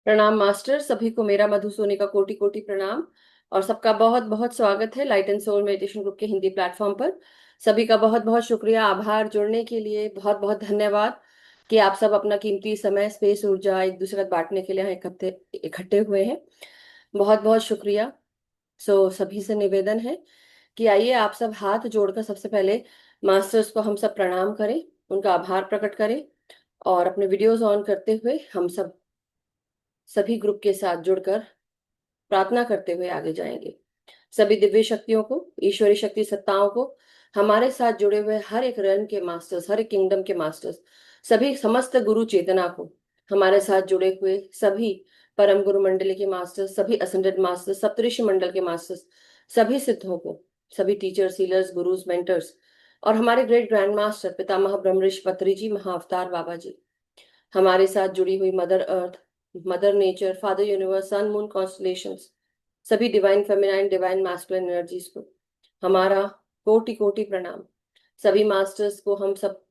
प्रणाम मास्टर, सभी को मेरा मधुसोनी का कोटि कोटि प्रणाम। और सबका बहुत बहुत स्वागत है light and soul meditation group के हिंदी प्लेटफॉर्म पर। सभी का बहुत बहुत शुक्रिया, आभार, जुड़ने के लिए बहुत बहुत धन्यवाद कि आप सब अपना कीमती समय, स्पेस, ऊर्जा एक दूसरे के साथ बांटने के लिए यहाँ इकट्ठे इकट्ठे हुए हैं। बहुत बहुत शुक्रिया। सभी से निवेदन है कि आइए आप सब हाथ जोड़कर सबसे पहले मास्टर्स को हम सब प्रणाम करें, उनका आभार प्रकट करें और अपने वीडियोस ऑन करते हुए हम सब सभी ग्रुप के साथ जुड़कर प्रार्थना करते हुए आगे जाएंगे। सभी दिव्य शक्तियों को, ईश्वरी शक्ति सत्ताओं को, हमारे साथ जुड़े हुए हर एक रन के मास्टर्स, हर एक किंगडम के मास्टर्स, सभी समस्त गुरु चेतना को, हमारे साथ जुड़े हुए सभी परम गुरु मंडली के मास्टर्स, सभी असेंडेड मास्टर्स, सप्तऋषि मंडल के मास्टर्स, सभी सिद्धों को, सभी टीचर्स, हीलर्स, गुरुज, मेंटर्स और हमारे ग्रेट ग्रैंड मास्टर पितामह ब्रह्मऋषि पत्री जी, महाअवतार बाबा जी, हमारे साथ जुड़ी हुई mother earth, mother nature, father universe, sun, moon, constellations, सभी divine feminine, divine masculine energies को हमारा कोटि कोटि प्रणाम। सभी मास्टर्स को हम सब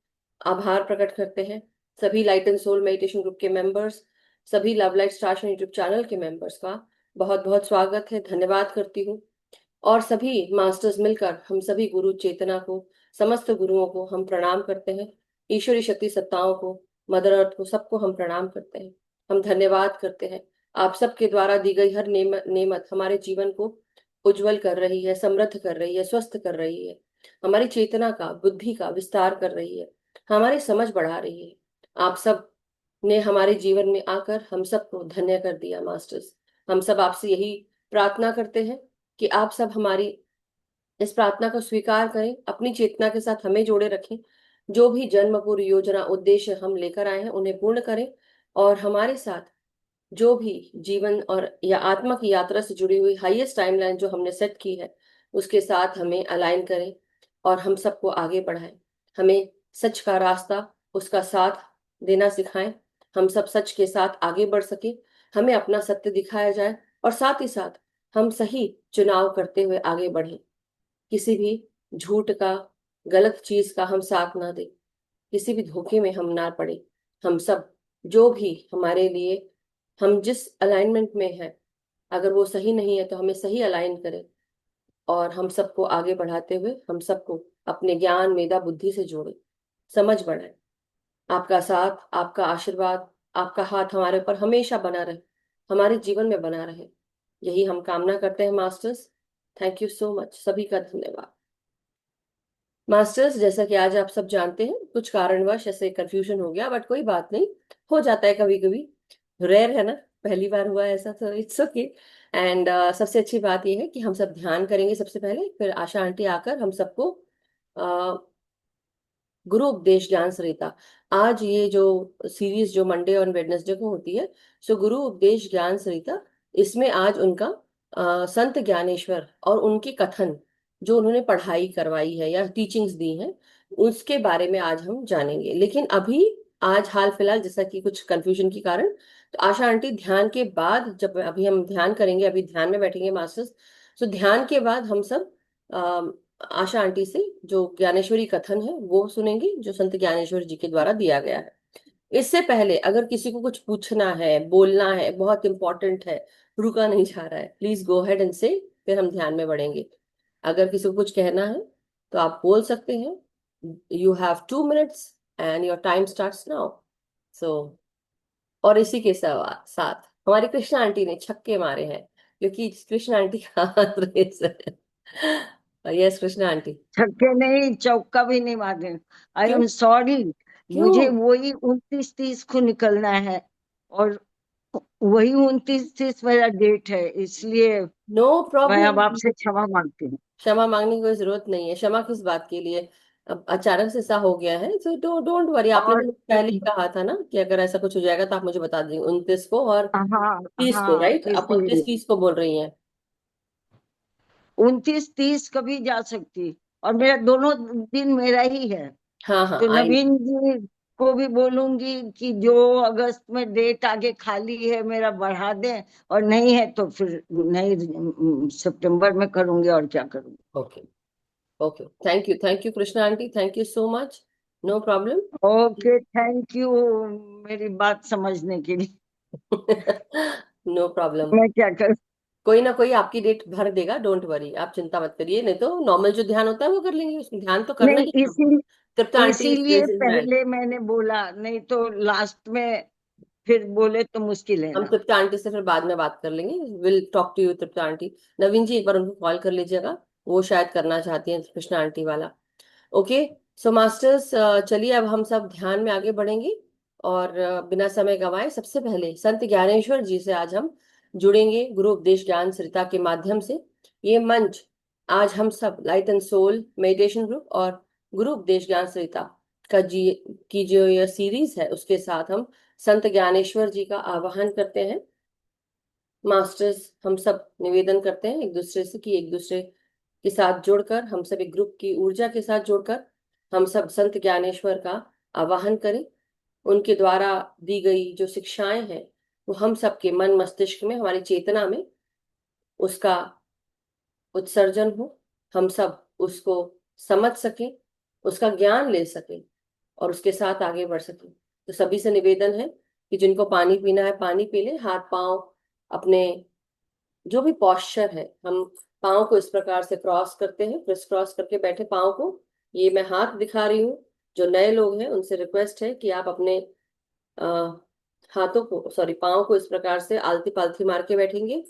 आभार प्रकट करते हैं। सभी light and soul meditation group के मेंबर्स, सभी love light stars YouTube channel के मेंबर्स का बहुत बहुत स्वागत है, धन्यवाद करती हूँ। और सभी मास्टर्स मिलकर हम सभी गुरु चेतना को, समस्त गुरुओं को हम प्रणाम करते हैं। ईश्वरी शक्ति सत्ताओं को, मदर अर्थ को, सबको हम प्रणाम करते हैं। हम धन्यवाद करते हैं। आप सबके द्वारा दी गई हर नेमत हमारे जीवन को उज्जवल कर रही है, समृद्ध कर रही है, स्वस्थ कर रही है, हमारी चेतना का, बुद्धि का विस्तार कर रही है, हमारी समझ बढ़ा रही है। आप सब ने हमारे जीवन में आकर हम सबको धन्य कर दिया मास्टर्स। हम सब आपसे यही प्रार्थना करते हैं कि आप सब हमारी इस प्रार्थना को स्वीकार करें, अपनी चेतना के साथ हमें जोड़े रखें। जो भी जन्म पूर्व योजना उद्देश्य हम लेकर आए हैं उन्हें पूर्ण करें और हमारे साथ जो भी जीवन और या आत्मा की यात्रा से जुड़ी हुई हाईएस्ट टाइमलाइन जो हमने सेट की है उसके साथ हमें अलाइन करें और हम सबको आगे बढ़ाएं। हमें सच का रास्ता, उसका साथ देना सिखाएं। हम सब सच के साथ आगे बढ़ सके, हमें अपना सत्य दिखाया जाए और साथ ही साथ हम सही चुनाव करते हुए आगे बढ़ें। किसी भी झूठ का, गलत चीज का हम साथ ना दें, किसी भी धोखे में हम ना पड़े। हम सब जो भी हमारे लिए, हम जिस अलाइनमेंट में है, अगर वो सही नहीं है तो हमें सही अलाइन करें और हम सबको आगे बढ़ाते हुए हम सबको अपने ज्ञान, मेधा, बुद्धि से जोड़े, समझ बढ़ाए। आपका साथ, आपका आशीर्वाद, आपका हाथ हमारे ऊपर हमेशा बना रहे, हमारे जीवन में बना रहे, यही हम कामना करते हैं masters. Thank you so much, सभी का धन्यवाद। मास्टर्स, जैसा कि आज आप सब जानते हैं, कुछ कारणवश ऐसे कंफ्यूजन हो गया, बट कोई बात नहीं, हो जाता है कभी कभी, रेयर है ना, पहली बार हुआ है ऐसा, तो इट्स ओके। एंड सबसे अच्छी बात यह है कि हम सब ध्यान करेंगे सबसे पहले, फिर आशा आंटी आकर हम सबको अ, गुरु उपदेश ज्ञान सरिता, आज ये जो सीरीज जो मंडे और वेडनेसडे को होती है, सो गुरु उपदेश ज्ञान सरिता, इसमें आज उनका संत ज्ञानेश्वर और उनके कथन जो उन्होंने पढ़ाई करवाई है या टीचिंग्स दी हैं उसके बारे में आज हम जानेंगे। लेकिन अभी आज हाल फिलहाल जैसा कि कुछ कंफ्यूजन के कारण, तो आशा आंटी ध्यान के बाद, जब अभी हम ध्यान करेंगे, अभी ध्यान में बैठेंगे मास्टर्स, तो ध्यान के बाद हम सब आशा आंटी से जो ज्ञानेश्वरी कथन है वो सुनेंगे, जो संत ज्ञानेश्वर जी के द्वारा दिया गया है। इससे पहले अगर किसी को कुछ पूछना है, बोलना है, बहुत इंपॉर्टेंट है, रुका नहीं जा रहा है, प्लीज गो हेड एंड से, फिर हम ध्यान में बढ़ेंगे। अगर किसी को कुछ कहना है तो आप बोल सकते हैं। You have 2 minutes and your time starts now. So, और इसी के साथ हमारी कृष्णा आंटी ने छक्के मारे हैं, क्योंकि कृष्णा आंटी का हाथ रेस है। Yes Krishna aunty. छक्के नहीं, चौका भी नहीं मारे। आई क्यों? Am sorry. क्यों? मुझे वही 29-30 को निकलना है, और वही 29-30 मेरा डेट है, इसलिए नो मैं अब प्रॉब्लम। आपसे क्षमा मांगती हूँ। क्षमा मांगने की कोई जरूरत नहीं है। क्षमा किस बात के लिए? अब अचानक से ऐसा हो गया है, तो डोंट वरी। आपने और तो पहले ही कहा था ना कि अगर ऐसा कुछ हो जाएगा तो आप मुझे बता देंगे, 29 को और हाँ 30 को, हाँ, राइट? आप इसीलिए 29 30 को बोल रही हैं। 29-30 कभी जा सकती, और मेरा दोनों दिन मेरा ही है। हाँ हाँ, तो आई नो। नवीन जी को भी बोलूंगी कि जो अगस्त में डेट आगे खाली है मेरा बढ़ा दें, और नहीं है तो फिर नहीं, सितंबर में करूंगी, और क्या करूंगी। Okay. Okay, thank you Krishna aunty, thank you so much. No problem. Okay, thank you मेरी बात समझने के लिए। No problem. मैं क्या करूं? कोई ना कोई आपकी डेट भर देगा, डोंट वरी, आप चिंता मत करिए, नहीं तो नॉर्मल जो ध्यान होता है वो कर लेंगे, उसमें ध्यान तो करना नहीं, ही है हमको। तृप्ता आंटी इज इसीलिए रेजिंग हैंड। पहले मैंने बोला, नहीं तो लास्ट में फिर बोले तो मुश्किल है हम ना। तृप्ता आंटी से फिर बाद में बात कर लेंगे, will talk to you Tripta aunty. Naveen ji एक बार उनको कॉल कर लीजिएगा, वो शायद करना चाहती हैं कृष्णा आंटी वाला। ओके। सो मास्टर्स, चलिए अब हम सब ध्यान में आगे बढ़ेंगे। और बिना समय गंवाए सबसे पहले संत ज्ञानेश्वर जी से आज हम जुड़ेंगे गुरु उपदेश ज्ञान सरिता के माध्यम से। ये मंच आज हम सब light and soul meditation group और गुरु उपदेश ज्ञान सरिता का जी की जो ये सीरीज है उसके साथ हम संत ज्ञानेश्वर जी का आवाहन करते हैं। मास्टर्स, हम सब निवेदन करते हैं एक दूसरे से कि एक दूसरे के साथ जुड़कर, हम सब एक ग्रुप की ऊर्जा के साथ जुड़कर हम सब संत ज्ञानेश्वर का आवाहन करें। उनके द्वारा दी गई जो शिक्षाएं हैं वो हम सबके मन मस्तिष्क में, हमारी चेतना में उसका उत्सर्जन हो, हम सब उसको समझ सकें, उसका ज्ञान ले सकें और उसके साथ आगे बढ़ सकें। तो सभी से निवेदन है कि जिनको पानी पीना है पानी पी लें, हाथ पांव अपने जो भी पॉस्चर है, हम पाँव को इस प्रकार से क्रॉस करते हैं, क्रिस क्रॉस करके बैठे पाँव को। ये मैं हाथ दिखा रही हूँ। जो नए लोग हैं उनसे रिक्वेस्ट है कि आप अपने आ, हाथों को, सॉरी, पाँव को इस प्रकार से आलती पालथी मार के बैठेंगे।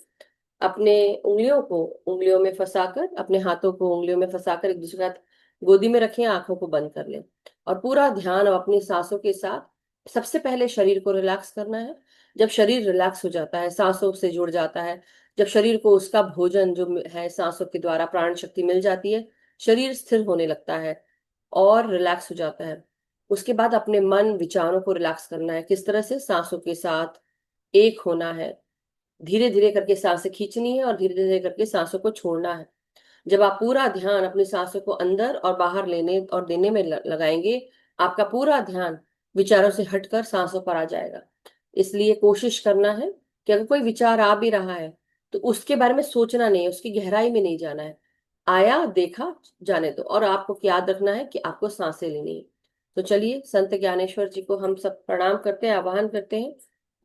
अपने उंगलियों को उंगलियों में फंसाकर, अपने हाथों को उंगलियों में फंसाकर एक दूसरे के साथ गोदी में रखें, आंखों को बंद कर लें और पूरा ध्यान अब अपनी सांसों के साथ। सबसे पहले शरीर को रिलैक्स करना है। जब शरीर रिलैक्स हो जाता है, सांसों से जुड़ जाता है, जब शरीर को उसका भोजन जो है सांसों के द्वारा प्राण शक्ति मिल जाती है, शरीर स्थिर होने लगता है और रिलैक्स हो जाता है। उसके बाद अपने मन विचारों को रिलैक्स करना है। किस तरह से? सांसों के साथ एक होना है, धीरे धीरे करके सांसें खींचनी है और धीरे धीरे करके सांसों को छोड़ना है। जब आप पूरा ध्यान अपनी सांसों को अंदर और बाहर लेने और देने में लगाएंगे, आपका पूरा ध्यान विचारों से हटकर सांसों पर आ जाएगा। इसलिए कोशिश करना है कि अगर कोई विचार आ भी रहा है तो उसके बारे में सोचना नहीं है, उसकी गहराई में नहीं जाना है। आया, देखा, जाने दो, और आपको याद रखना है कि आपको सांसें लेनी है। तो चलिए चलिए, संत ज्ञानेश्वर जी को हम सब प्रणाम करते हैं, आवाहन करते हैं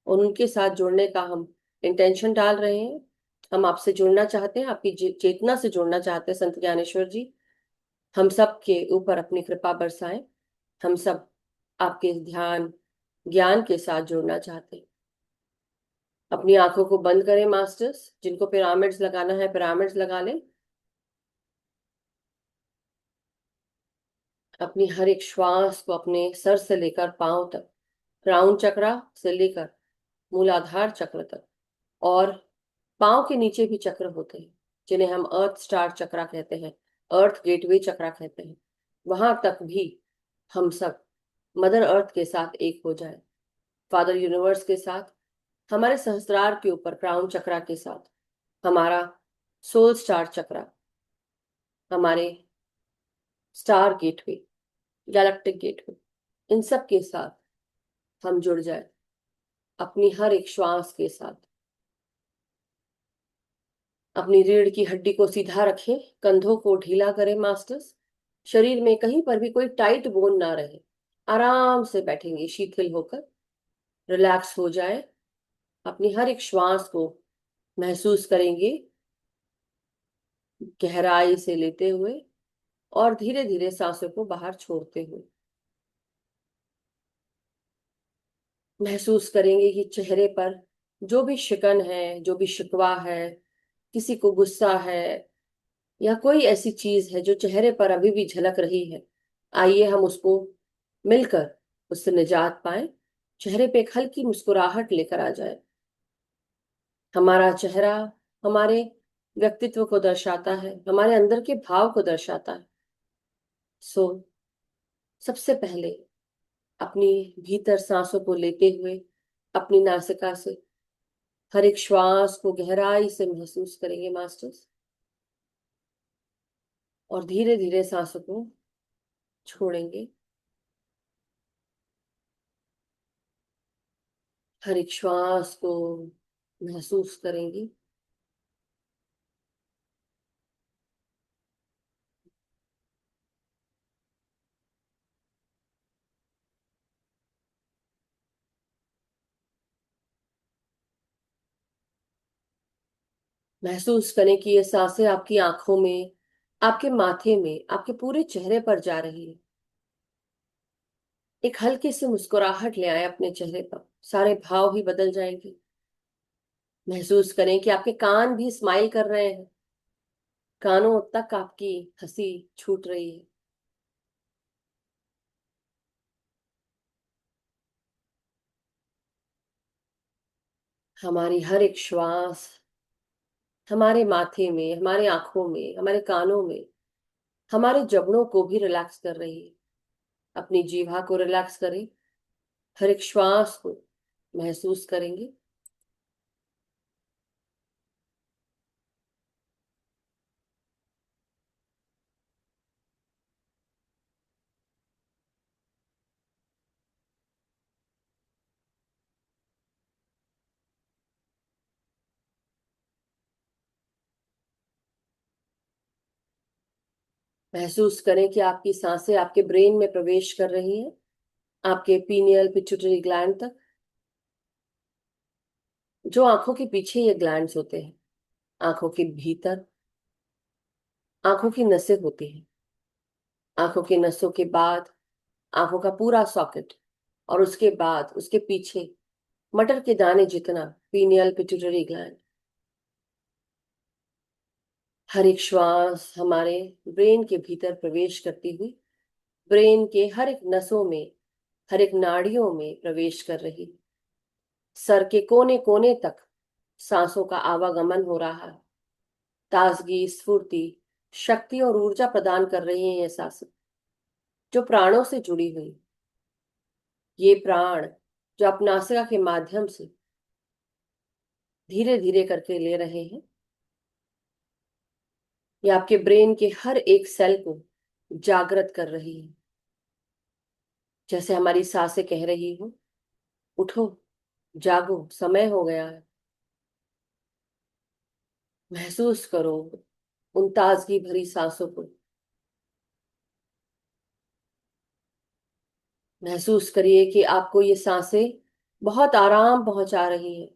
और उनके साथ जुड़ने का हम इंटेंशन डाल रहे हैं। हम आपसे जुड़ना चाहते हैं, आपकी चेतना से जुड़ना चाहते हैं संत ज्ञानेश्वर जी। हम सब के ऊपर अपनी कृपा बरसाएं। हम सब आपके ध्यान ज्ञान के साथ जुड़ना चाहते हैं। अपनी आंखों को बंद करें मास्टर्स, जिनको पिरामिड्स लगाना है पिरामिड्स लगा लें। अपनी हर एक श्वास को अपने सर से लेकर पांव तक, क्राउन चक्रा से लेकर मूलाधार चक्र तक, और पांव के नीचे भी चक्र होते हैं जिन्हें हम अर्थ स्टार चक्रा कहते हैं, अर्थ गेटवे चक्रा कहते हैं, वहां तक भी हम सब मदर अर्थ के साथ एक हो जाए, फादर यूनिवर्स के साथ, हमारे सहस्त्रार के ऊपर क्राउन चक्रा के साथ, हमारा सोल स्टार चक्रा, हमारे स्टार गेटवे, गैलेक्टिक गेटवे, इन सब के साथ हम जुड़ जाए अपनी हर एक श्वास के साथ। अपनी रीढ़ की हड्डी को सीधा रखें, कंधों को ढीला करें मास्टर्स। शरीर में कहीं पर भी कोई टाइट बोन ना रहे। आराम से बैठेंगे शिथिल होकर, रिलैक्स हो जाए। अपनी हर एक श्वास को महसूस करेंगे गहराई से लेते हुए और धीरे धीरे सांसों को बाहर छोड़ते हुए। महसूस करेंगे कि चेहरे पर जो भी शिकन है, जो भी शिकवा है, किसी को गुस्सा है या कोई ऐसी चीज है जो चेहरे पर अभी भी झलक रही है, आइए हम उसको मिलकर उससे निजात पाए। चेहरे पे एक हल्की मुस्कुराहट लेकर आ जाए। हमारा चेहरा हमारे व्यक्तित्व को दर्शाता है, हमारे अंदर के भाव को दर्शाता है। सो सबसे पहले अपनी भीतर सांसों को लेते हुए अपनी नासिका से हर एक श्वास को गहराई से महसूस करेंगे मास्टर्स, और धीरे धीरे सांसों को छोड़ेंगे। हर एक श्वास को महसूस करेंगे। महसूस करें कि ये सांसें आपकी आंखों में, आपके माथे में, आपके पूरे चेहरे पर जा रही है। एक हल्की सी मुस्कुराहट ले आए अपने चेहरे पर, सारे भाव भी बदल जाएंगे। महसूस करें कि आपके कान भी स्माइल कर रहे हैं, कानों तक आपकी हंसी छूट रही है। हमारी हर एक श्वास हमारे माथे में, हमारे आंखों में, हमारे कानों में, हमारे जबड़ों को भी रिलैक्स कर रही है। अपनी जीवा को रिलैक्स करें, हर एक श्वास को महसूस करेंगे। महसूस करें कि आपकी सांसें आपके ब्रेन में प्रवेश कर रही हैं, आपके पीनियल पिट्यूटरी ग्लैंड तक, जो आंखों के पीछे ये ग्लैंड्स होते हैं। आंखों के भीतर आंखों की नसें होती हैं, आंखों की नसों के बाद आंखों का पूरा सॉकेट, और उसके बाद उसके पीछे मटर के दाने जितना पीनियल पिट्यूटरी ग्लैंड। हर एक श्वास हमारे ब्रेन के भीतर प्रवेश करती हुई ब्रेन के हर एक नसों में, हर एक नाड़ियों में प्रवेश कर रही। सर के कोने कोने तक सांसों का आवागमन हो रहा है। ताजगी, स्फूर्ति, शक्ति और ऊर्जा प्रदान कर रही है ये सांसें, जो प्राणों से जुड़ी हुई। ये प्राण जो आप नासिका के माध्यम से धीरे धीरे करके ले रहे हैं, ये आपके ब्रेन के हर एक सेल को जागृत कर रही है। जैसे हमारी सांसें कह रही हो, उठो, जागो, समय हो गया है। महसूस करो उन ताजगी भरी सांसों को। महसूस करिए कि आपको ये सांसें बहुत आराम पहुंचा रही हैं।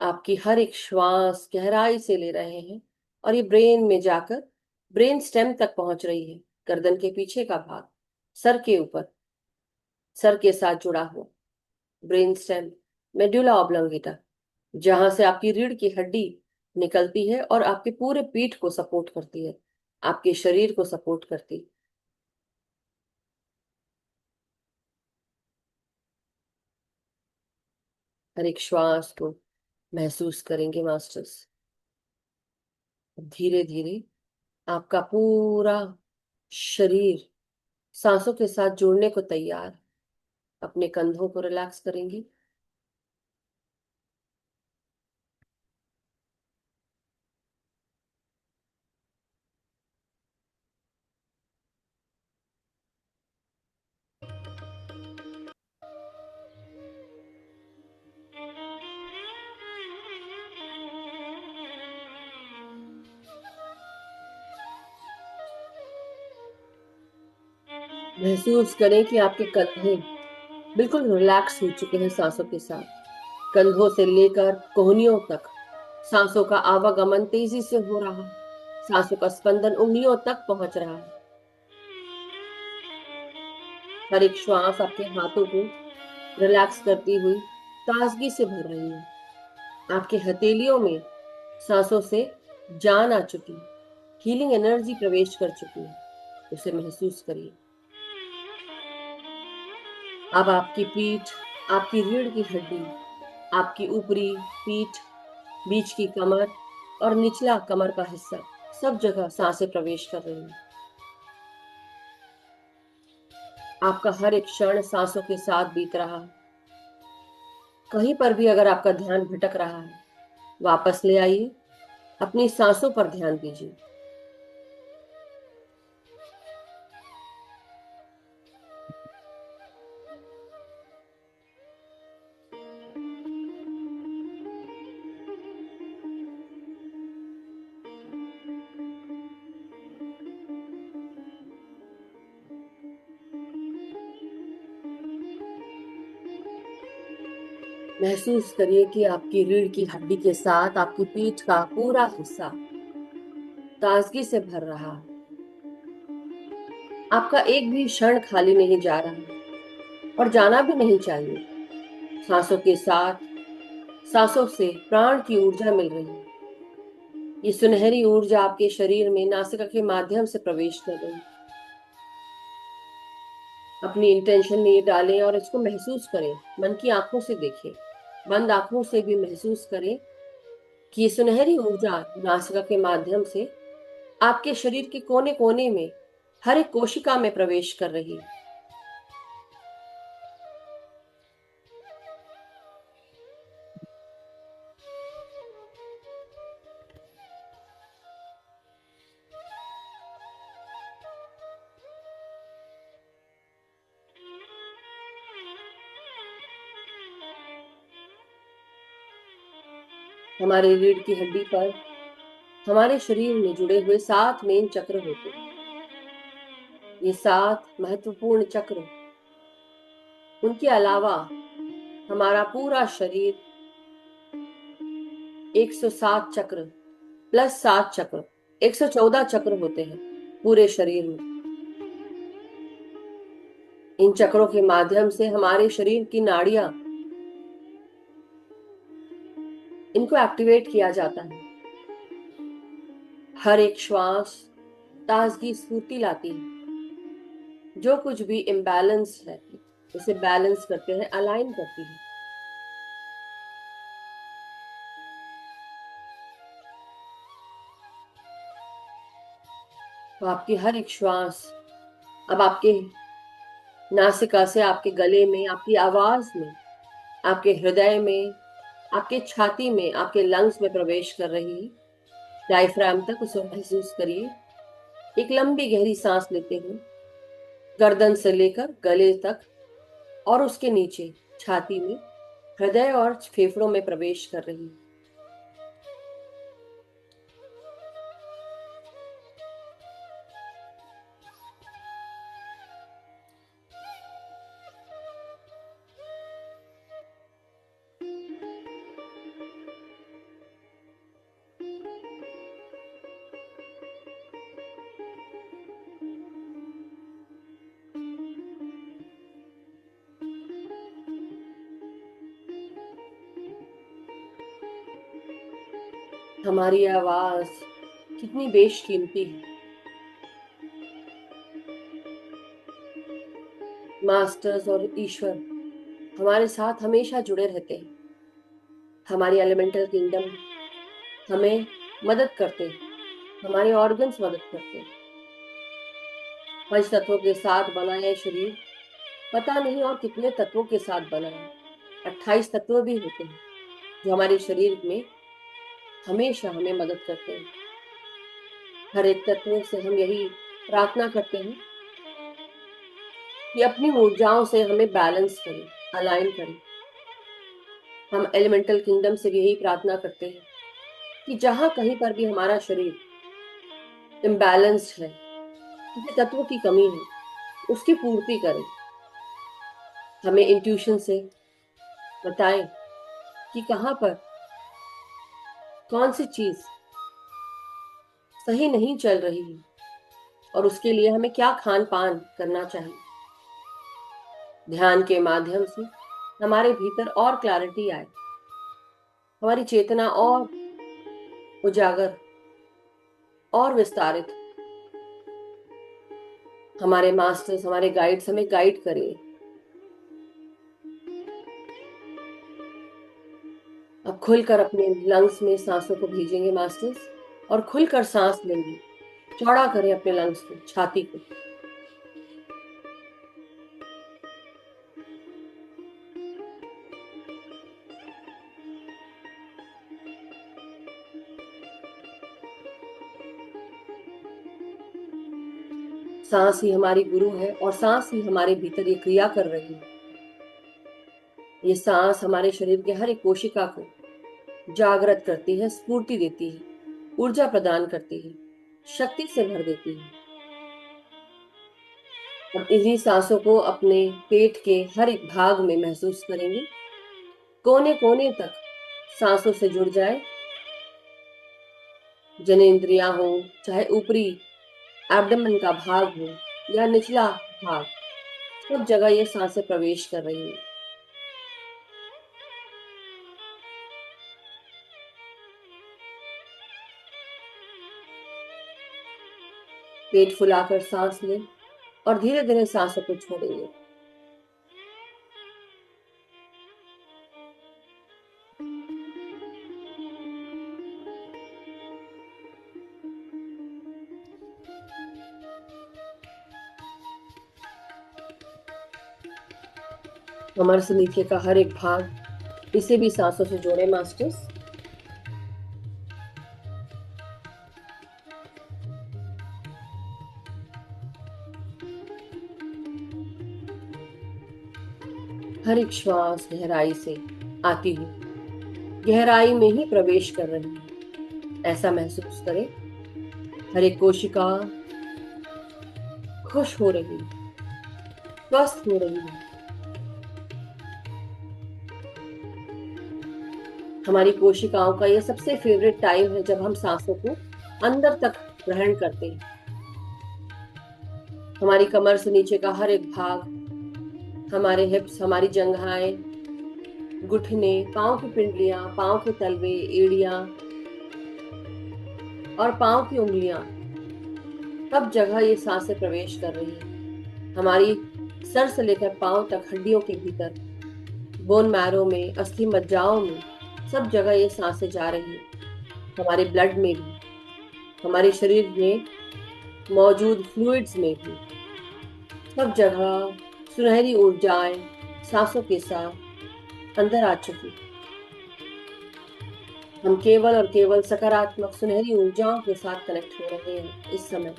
आपकी हर एक श्वास गहराई से ले रहे हैं और ये ब्रेन में जाकर ब्रेन स्टेम तक पहुंच रही है। गर्दन के पीछे का भाग, सर के ऊपर, सर के साथ जुड़ा हुआ ब्रेन स्टेम, मेडुला ऑब्लोंगेटा, जहां से आपकी रीढ़ की हड्डी निकलती है और आपके पूरे पीठ को सपोर्ट करती है, आपके शरीर को सपोर्ट करती है। हर एक श्वास को महसूस करेंगे मास्टर्स। धीरे धीरे आपका पूरा शरीर सांसों के साथ जुड़ने को तैयार। अपने कंधों को रिलैक्स करेंगे। महसूस करें कि आपके कंधे बिल्कुल रिलैक्स हो चुके हैं सांसों के साथ। कंधों से लेकर कोहनियों तक सांसों का आवागमन तेजी से हो रहा है। सांसों का स्पंदन उंगलियों तक पहुंच रहा है। हर एक श्वास आपके हाथों को रिलैक्स करती हुई ताजगी से भर रही है। आपके हथेलियों में सांसों से जान आ चुकी है, हीलिंग एनर्जी प्रवेश कर चुकी है। उसे महसूस करिए। अब आपकी पीठ, आपकी रीढ़ की हड्डी, आपकी ऊपरी पीठ, बीच की कमर और निचला कमर का हिस्सा, सब जगह सांसें प्रवेश कर रही हैं। आपका हर एक क्षण सांसों के साथ बीत रहा है। कहीं पर भी अगर आपका ध्यान भटक रहा है, वापस ले आइए, अपनी सांसों पर ध्यान दीजिए। महसूस करिए कि आपकी रीढ़ की हड्डी के साथ आपकी पीठ का पूरा हिस्सा ताजगी से भर रहा है। आपका एक भी क्षण खाली नहीं जा रहा और जाना भी नहीं चाहिए। सांसों के साथ सांसों से प्राण की ऊर्जा मिल रही है। ये सुनहरी ऊर्जा आपके शरीर में नासिका के माध्यम से प्रवेश कर रही है। अपनी इंटेंशन ये डालें और इसको महसूस करें। मन की आंखों से देखें, बंद आंखों से भी महसूस करें कि ये सुनहरी ऊर्जा नासिका के माध्यम से आपके शरीर के कोने कोने में हर एक कोशिका में प्रवेश कर रही है। हमारे रीढ़ की हड्डी पर हमारे शरीर में जुड़े हुए 7 मेन चक्र होते हैं। ये 7 महत्वपूर्ण चक्र, उनके अलावा हमारा पूरा शरीर 107 चक्र प्लस 7 चक्र 114 चक्र होते हैं पूरे शरीर में। इन चक्रों के माध्यम से हमारे शरीर की नाड़ियां, इनको एक्टिवेट किया जाता है। हर एक श्वास ताजगी स्फूर्ति लाती है। जो कुछ भी इम्बैलेंस है उसे बैलेंस करते हैं, अलाइन करती है। तो आपकी हर एक श्वास अब आपके नासिका से आपके गले में, आपकी आवाज में, आपके हृदय में, आपके छाती में, आपके लंग्स में प्रवेश कर रही है। डायफ्राम तक उसे महसूस करिए। एक लंबी गहरी सांस लेते हुए गर्दन से लेकर गले तक और उसके नीचे छाती में, हृदय और फेफड़ों में प्रवेश कर रही है। हमारी आवाज कितनी बेशकीमती है। मास्टर्स और ईश्वर हमारे साथ हमेशा जुड़े रहते हैं। हमारी एलिमेंटल किंगडम हमें मदद करते हैं, हमारे ऑर्गन्स मदद करते हैं। पंच तत्वों के साथ बना है शरीर, पता नहीं और कितने तत्वों के साथ बना है। 28 तत्व भी होते हैं जो हमारे शरीर में हमेशा हमें मदद करते हैं। हर एक तत्व से हम यही प्रार्थना करते हैं कि अपनी ऊर्जाओं से हमें बैलेंस करें, अलाइन करें। हम एलिमेंटल किंगडम से भी यही प्रार्थना करते हैं कि जहां कहीं पर भी हमारा शरीर इम्बैलेंस्ड है, किसी तत्व की कमी है, उसकी पूर्ति करें। हमें इंट्यूशन से बताएं कि कहां पर कौन सी चीज सही नहीं चल रही है और उसके लिए हमें क्या खान पान करना चाहिए। ध्यान के माध्यम से हमारे भीतर और क्लैरिटी आए, हमारी चेतना और उजागर और विस्तारित। हमारे मास्टर्स, हमारे गाइड्स हमें गाइड करें। अब खुलकर अपने लंग्स में सांसों को भेजेंगे मास्टर्स, और खुलकर सांस लेंगे। चौड़ा करें अपने लंग्स को, छाती को। सांस ही हमारी गुरु है और सांस ही हमारे भीतर ये क्रिया कर रही है। ये सांस हमारे शरीर के हर एक कोशिका को जागृत करती है, स्फूर्ति देती है, ऊर्जा प्रदान करती है, शक्ति से भर देती है। अब इन्हीं सांसों को अपने पेट के हर एक भाग में महसूस करेंगे। कोने कोने तक सांसों से जुड़ जाए। जनेंद्रियां हो, चाहे ऊपरी एब्डोमेन का भाग हो या निचला भाग, सब जगह ये सांसें प्रवेश कर रही है। पेट फुलाकर सांस लें और धीरे धीरे सांसों को छोड़ेंगे। कमर से नीचे का हर एक भाग, इसे भी सांसों से जोड़े मास्टर्स। हर एक श्वास गहराई से आती हुई गहराई में ही प्रवेश कर रही है, ऐसा महसूस करें। हर एक कोशिका खुश हो रही है, स्वस्थ हो रही है। हमारी कोशिकाओं का यह सबसे फेवरेट टाइम है जब हम सांसों को अंदर तक ग्रहण करते हैं। हमारी कमर से नीचे का हर एक भाग, हमारे हिप्स, हमारी जंघाएं, घुटने, पांव की पिंडलियां, पांव के तलवे, एड़ियां और पांव की उंगलियां, सब जगह ये सांसें प्रवेश कर रही है। हमारी सर से लेकर पांव तक हड्डियों के भीतर, बोन मैरो में, अस्थि मज्जाओं में, सब जगह ये सांसें जा रही है। हमारे ब्लड में भी, हमारे शरीर में मौजूद फ्लूइड्स में भी, सब जगह सुनहरी ऊर्जाएं सांसों के साथ अंदर आ चुकी। हम केवल और केवल सकारात्मक सुनहरी ऊर्जाओं के साथ कनेक्ट हो रहे हैं इस समय।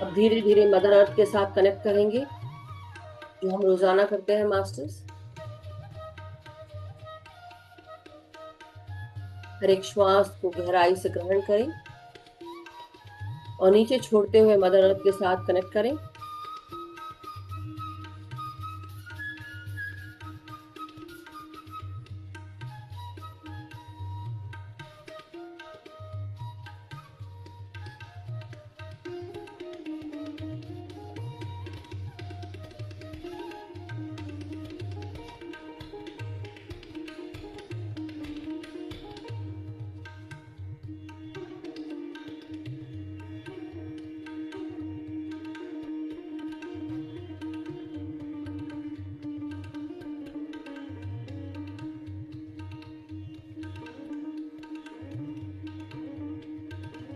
अब धीरे धीरे मदर अर्थ के साथ कनेक्ट करेंगे, जो हम रोजाना करते हैं मास्टर्स। हर एक श्वास को गहराई से ग्रहण करें और नीचे छोड़ते हुए मदर अर्थ के साथ कनेक्ट करें।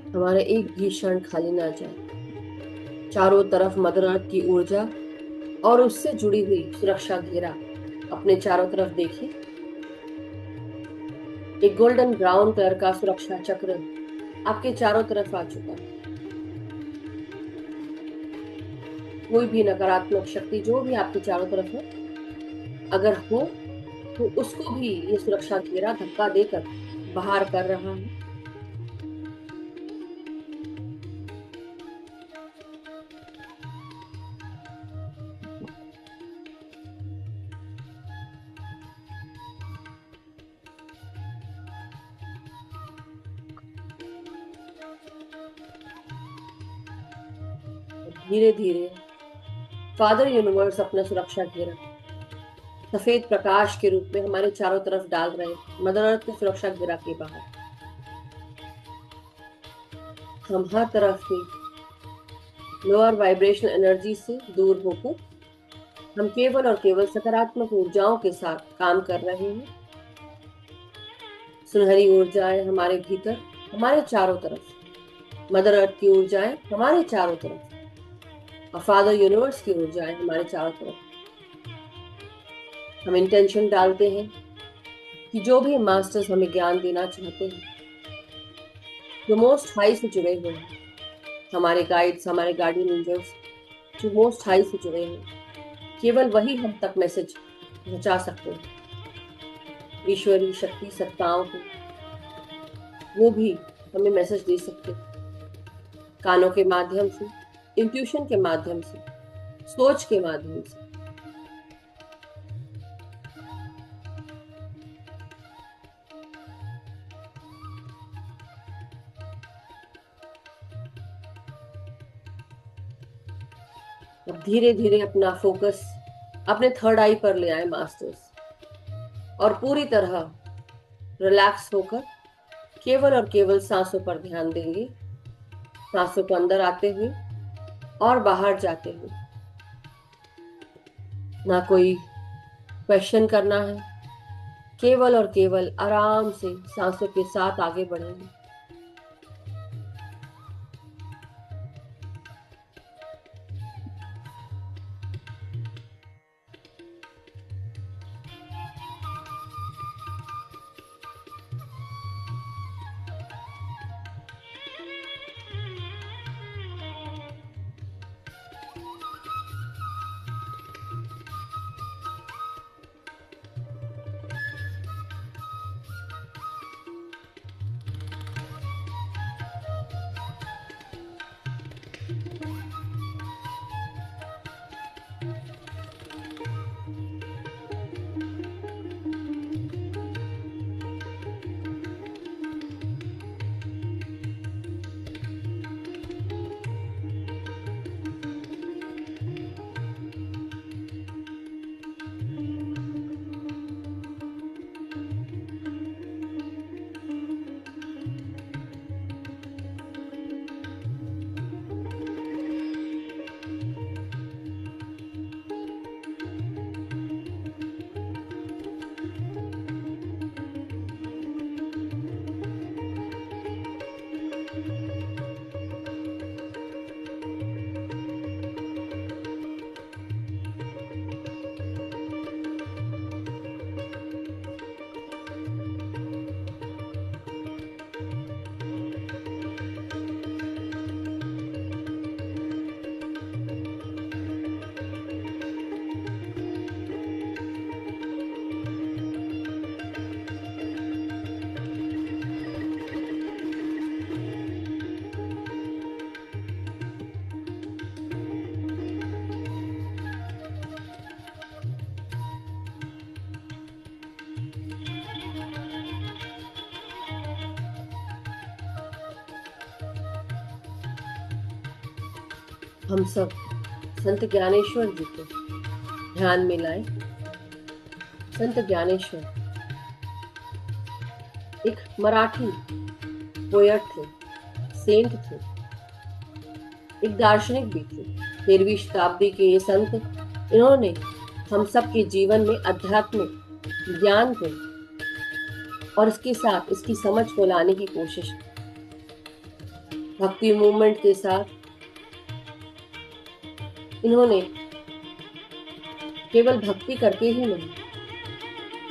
हमारा एक भी क्षण खाली ना जाए। चारों तरफ मदर अर्थ की ऊर्जा और उससे जुड़ी हुई सुरक्षा घेरा अपने चारों तरफ देखिए। एक गोल्डन ब्राउन कलर का सुरक्षा चक्र आपके चारों तरफ आ चुका है। कोई भी नकारात्मक शक्ति जो भी आपके चारों तरफ है, अगर हो तो उसको भी ये सुरक्षा घेरा धक्का देकर बाहर कर रहा है। धीरे धीरे फादर यूनिवर्स अपना सुरक्षा घेरा सफेद प्रकाश के रूप में हमारे चारों तरफ डाल रहे। मदर अर्थ के सुरक्षा घेरा के बाहर हम हर तरफ की लोअर वाइब्रेशनल एनर्जी से दूर होकर हम केवल और केवल सकारात्मक ऊर्जाओं के साथ काम कर रहे हैं। सुनहरी ऊर्जाएं हमारे भीतर, हमारे चारों तरफ, मदर अर्थ की ऊर्जाएं हमारे चारों तरफ और फादर यूनिवर्स की ऊर्जाएं हमारे चारों तरफ। हम इंटेंशन डालते हैं कि जो भी मास्टर्स हमें ज्ञान देना चाहते हैं, जो मोस्ट हाई से जुड़े हुए हैं, हमारे गाइड्स, हमारे गार्डियन एंजल्स जो मोस्ट हाई से जुड़े हैं, केवल वही हम तक मैसेज पहुंचा सकते हैं। ईश्वरीय शक्ति सत्ताओं को वो भी हमें मैसेज दे सकते हैं, कानों के माध्यम से, इंट्यूशन के माध्यम से, सोच के माध्यम से। अब धीरे धीरे अपना फोकस अपने थर्ड आई पर ले आए मास्टर्स, और पूरी तरह रिलैक्स होकर केवल और केवल सांसों पर ध्यान देंगे। सांसों को अंदर आते हुए और बाहर जाते हुए। ना कोई क्वेश्चन करना है, केवल और केवल आराम से सांसों के साथ आगे बढ़ेंगे। हम सब संत ज्ञानेश्वर जी को ध्यान में लाए। संत ज्ञानेश्वर एक मराठी पोएट थे, सेंट थे, एक दार्शनिक भी थे। 13वीं शताब्दी के ये संत, इन्होंने हम सब के जीवन में आध्यात्मिक ज्ञान को और इसके साथ इसकी समझ को लाने की कोशिश की। भक्ति मूवमेंट के साथ इन्होंने केवल भक्ति करके ही नहीं,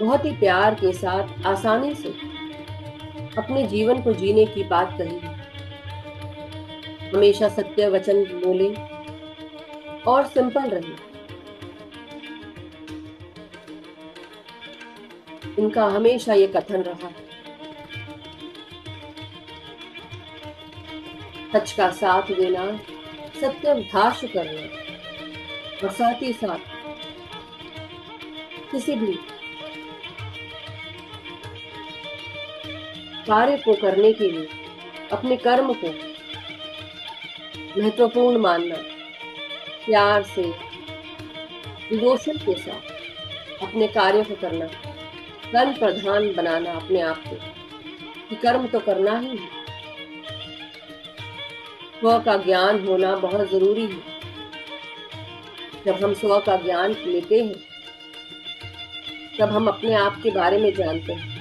बहुत ही प्यार के साथ आसानी से अपने जीवन को जीने की बात कही है। हमेशा सत्य वचन बोले और सिंपल रहे। इनका हमेशा ये कथन रहा, सच का साथ देना, सत्य भाष्य करना, और साथ ही साथ किसी भी कार्य को करने के लिए अपने कर्म को महत्वपूर्ण मानना, प्यार से डिवोशन के साथ अपने कार्य को करना, कर्म प्रधान बनाना अपने आप को कि कर्म तो करना ही है। स्व का ज्ञान होना बहुत जरूरी है। जब हम स्व का ज्ञान लेते हैं तब हम अपने आप के बारे में जानते हैं।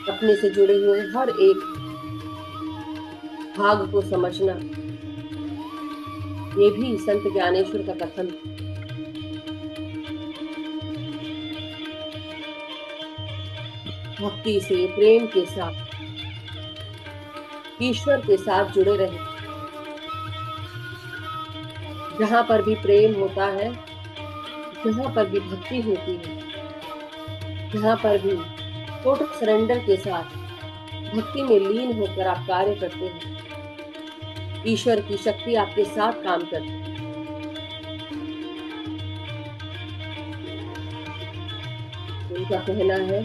अपने से जुड़े हुए हर एक भाग को समझना, ये भी संत ज्ञानेश्वर का कथन। भक्ति से, प्रेम के साथ, ईश्वर के साथ जुड़े रहे। जहां पर भी प्रेम होता है, जहां पर भी भक्ति होती है, जहां पर भी टोटल सरेंडर के साथ भक्ति में लीन होकर आप कार्य करते हैं, ईश्वर की शक्ति आपके साथ काम करती है। उनका कहना है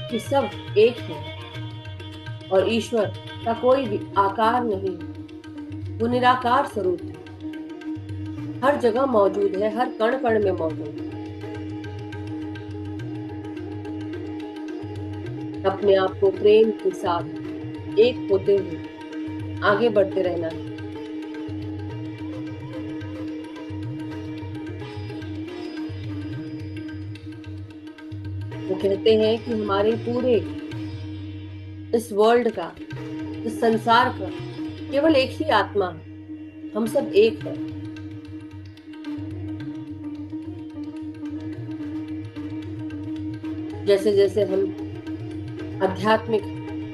कि सब एक है और ईश्वर का कोई भी आकार नहीं, वो निराकार स्वरूप है। हर जगह मौजूद है, हर कण कण में मौजूद है। अपने आप को प्रेम के साथ एक होते हुए आगे बढ़ते रहना है। वो कहते हैं कि हमारे पूरे इस वर्ल्ड का, इस संसार का केवल एक ही आत्मा है, हम सब एक है। जैसे जैसे हम आध्यात्मिक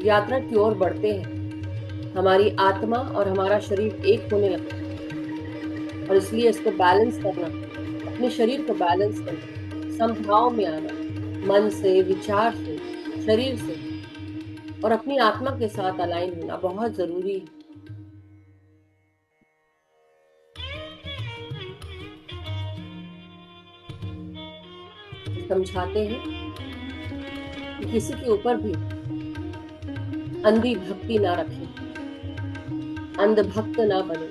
यात्रा की ओर बढ़ते हैं, हमारी आत्मा और हमारा शरीर एक होने लगता है। और इसलिए इसको बैलेंस करना, अपने शरीर को बैलेंस करना, समभाव में आना, मन से, विचार से, शरीर से और अपनी आत्मा के साथ अलाइन होना बहुत जरूरी है। समझाते हैं कि किसी के ऊपर भी अंधी भक्ति ना रखें, अंधभक्त ना बने।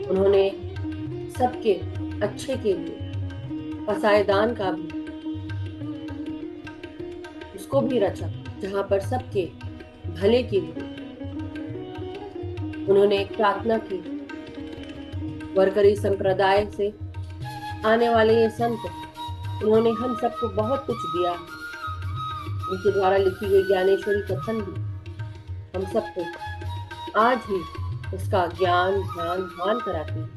उन्होंने सबके अच्छे के लिए पसायदान का भी, उसको भी रचा, जहां पर सबके भले के लिए उन्होंने एक प्रार्थना की। वरकरी संप्रदाय से आने वाले ये संत, उन्होंने हम सबको बहुत कुछ दिया। उनके द्वारा लिखी गई ज्ञानेश्वरी कथन भी हम सबको आज ही उसका ज्ञान, ध्यान, ध्यान कराती है।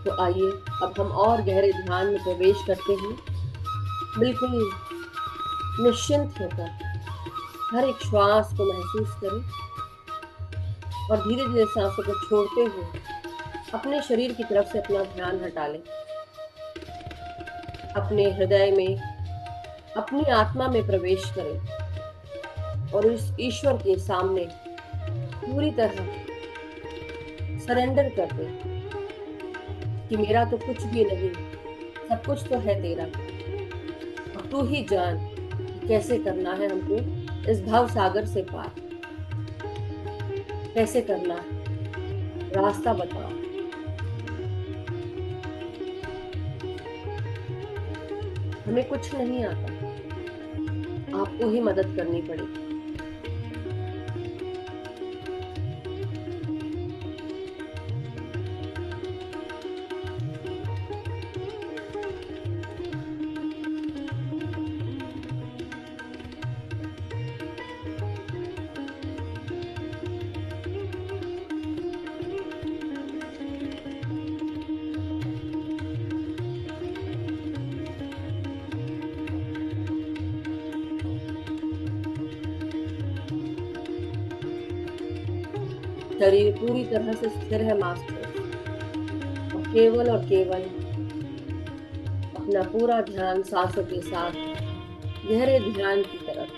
तो आइए अब हम और गहरे ध्यान में प्रवेश करते हैं। बिल्कुल निश्चिंत होकर हर एक श्वास को महसूस करें और धीरे धीरे सांसों को छोड़ते हुए अपने शरीर की तरफ से अपना ध्यान हटा लें। अपने हृदय में, अपनी आत्मा में प्रवेश करें और इस ईश्वर के सामने पूरी तरह सरेंडर कर दें कि मेरा तो कुछ भी नहीं, सब कुछ तो है तेरा, और तू ही जान कैसे करना है हमको इस भव सागर से पार, कैसे करना है, रास्ता बताओ। हमें कुछ नहीं आता, आपको ही मदद करनी पड़ेगी। शरीर पूरी तरह से स्थिर है मास्टर, और केवल अपना पूरा ध्यान सांसों के साथ गहरे ध्यान की तरफ।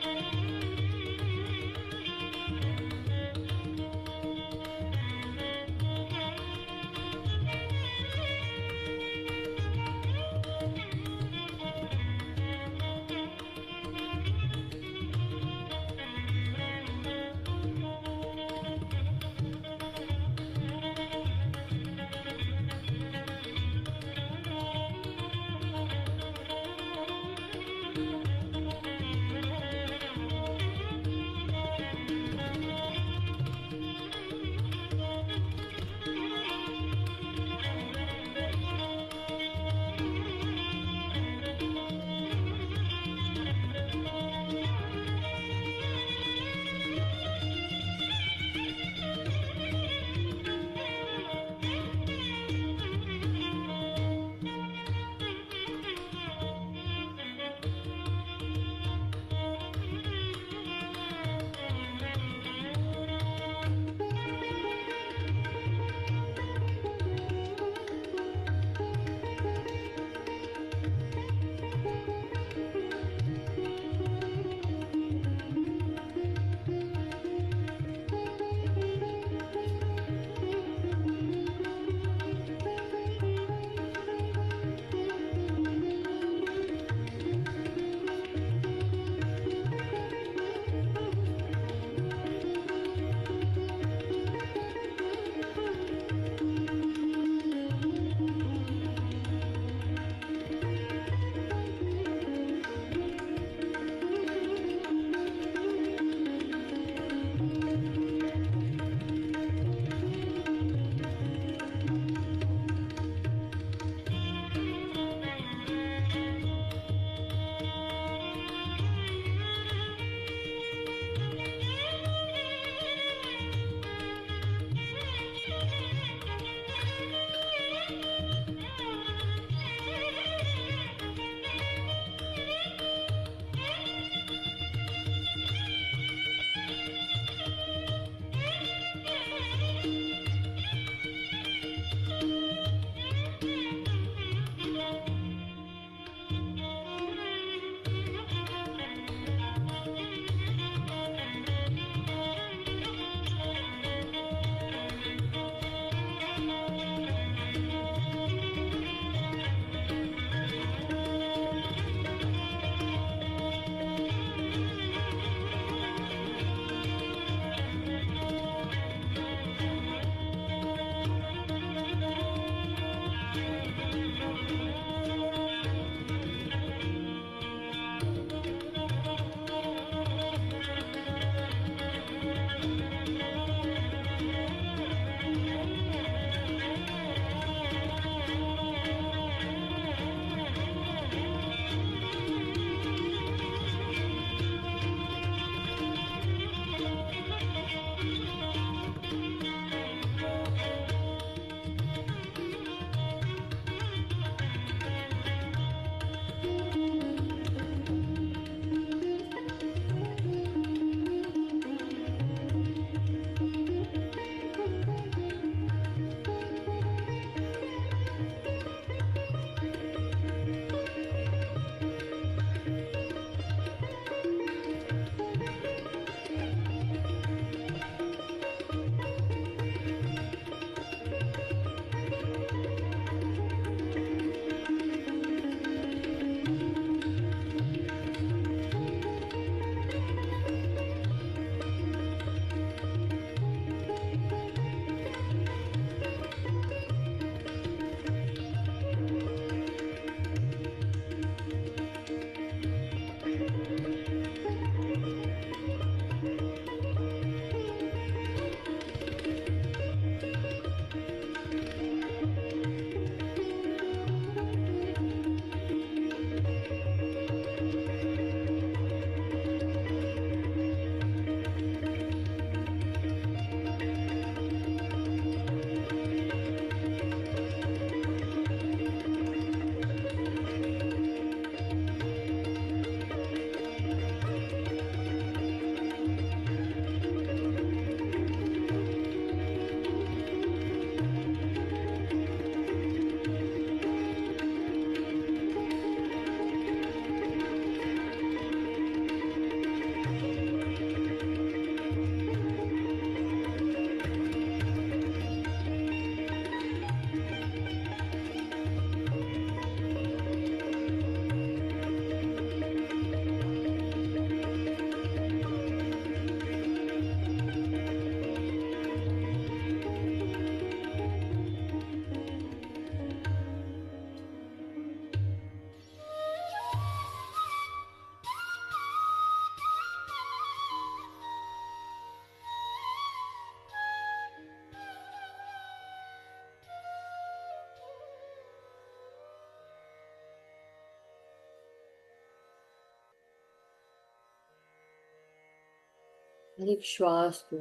एक श्वास को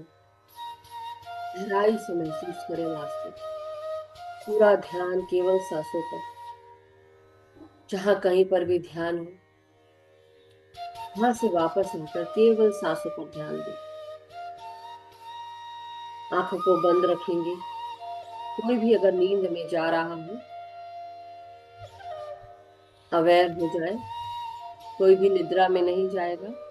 गहराई से महसूस करें वास्तव। पूरा ध्यान केवल सांसों पर। जहां कहीं पर भी ध्यान हो, वहां से वापस आकर केवल सांसों पर ध्यान दें। आंखों को बंद रखेंगे। कोई भी अगर नींद में जा रहा हो, अवेयर हो जाए। कोई भी निद्रा में नहीं जाएगा।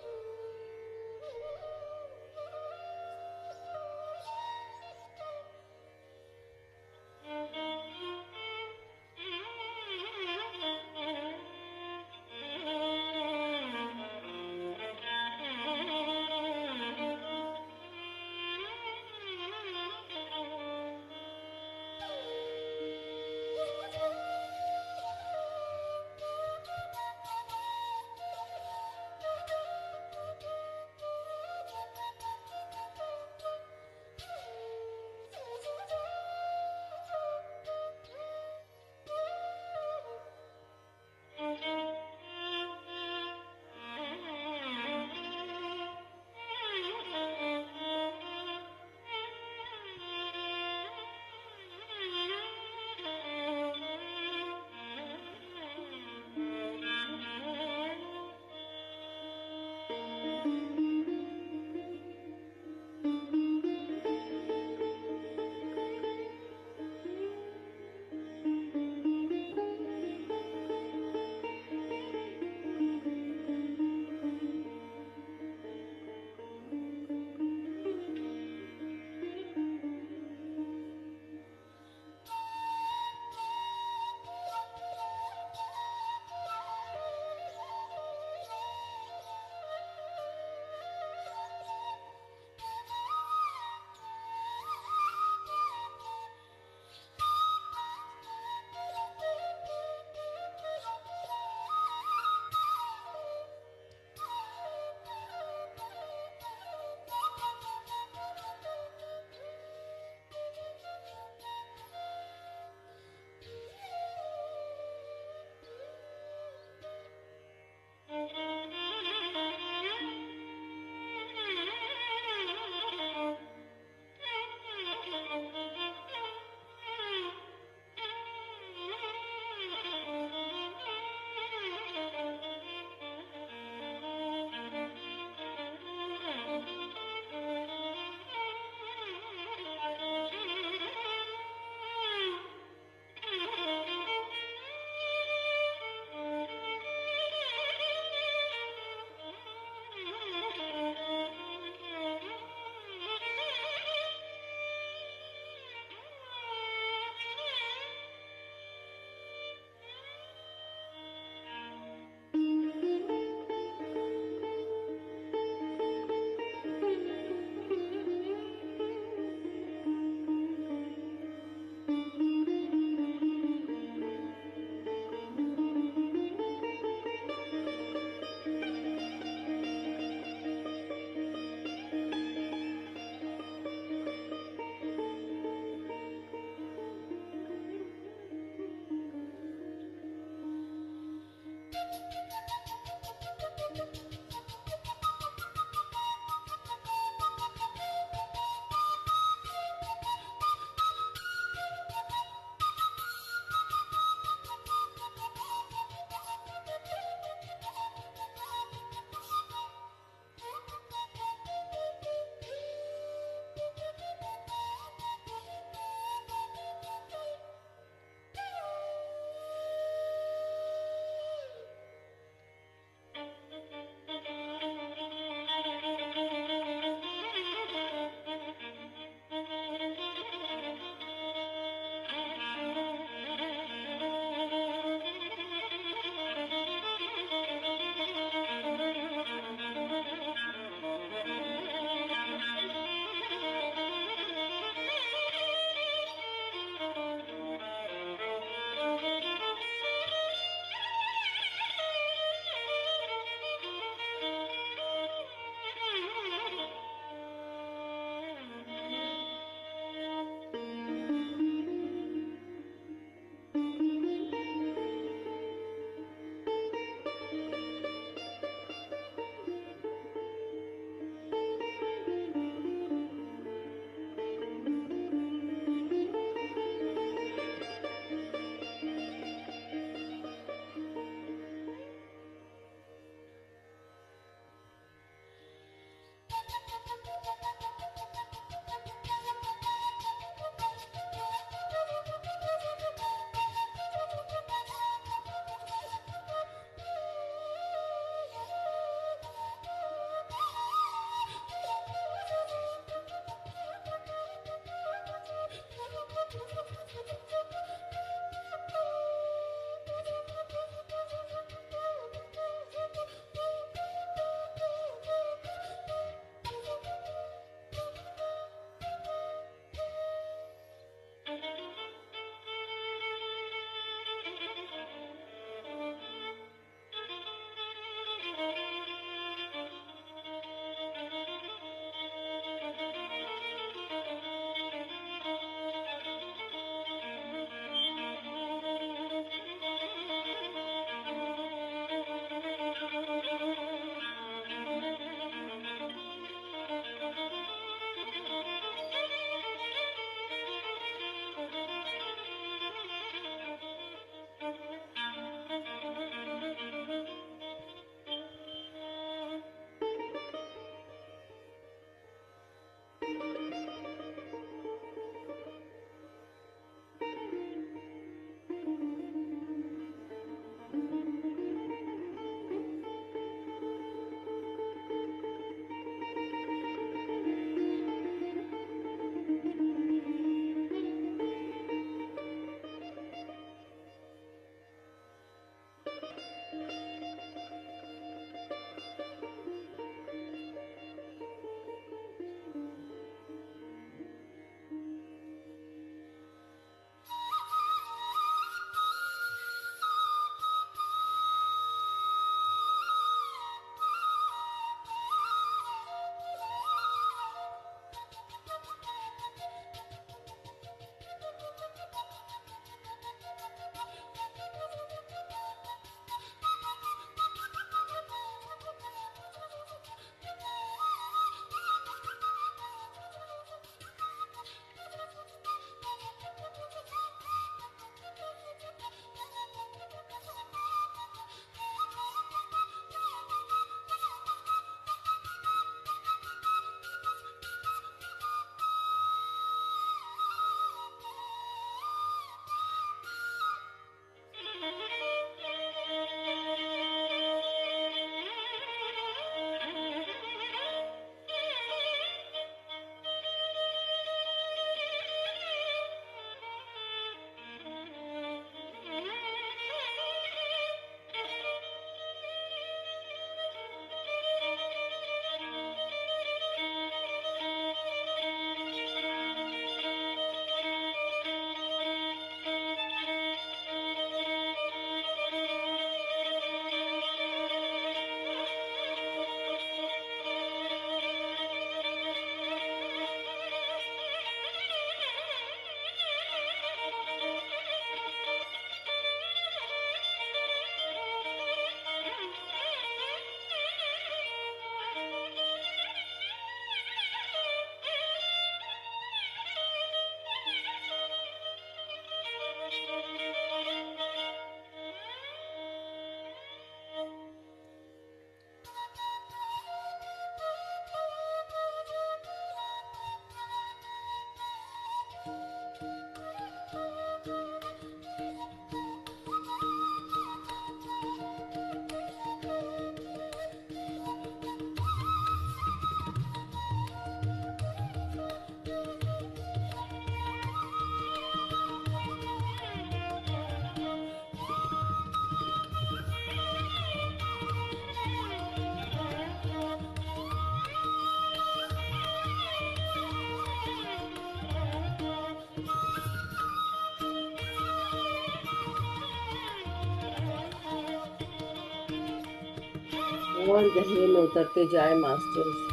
और गहरे में उतरते जाए मास्टर्स।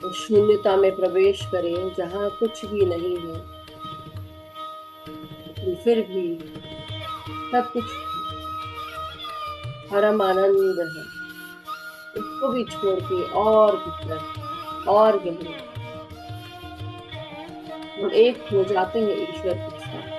उस शून्यता में प्रवेश करें जहां कुछ भी नहीं है, लेकिन फिर भी सब कुछ परम आनंद है। उसको भी छोड़ के और भीतर, और गहरे हम एक हो जाते हैं ईश्वर के साथ।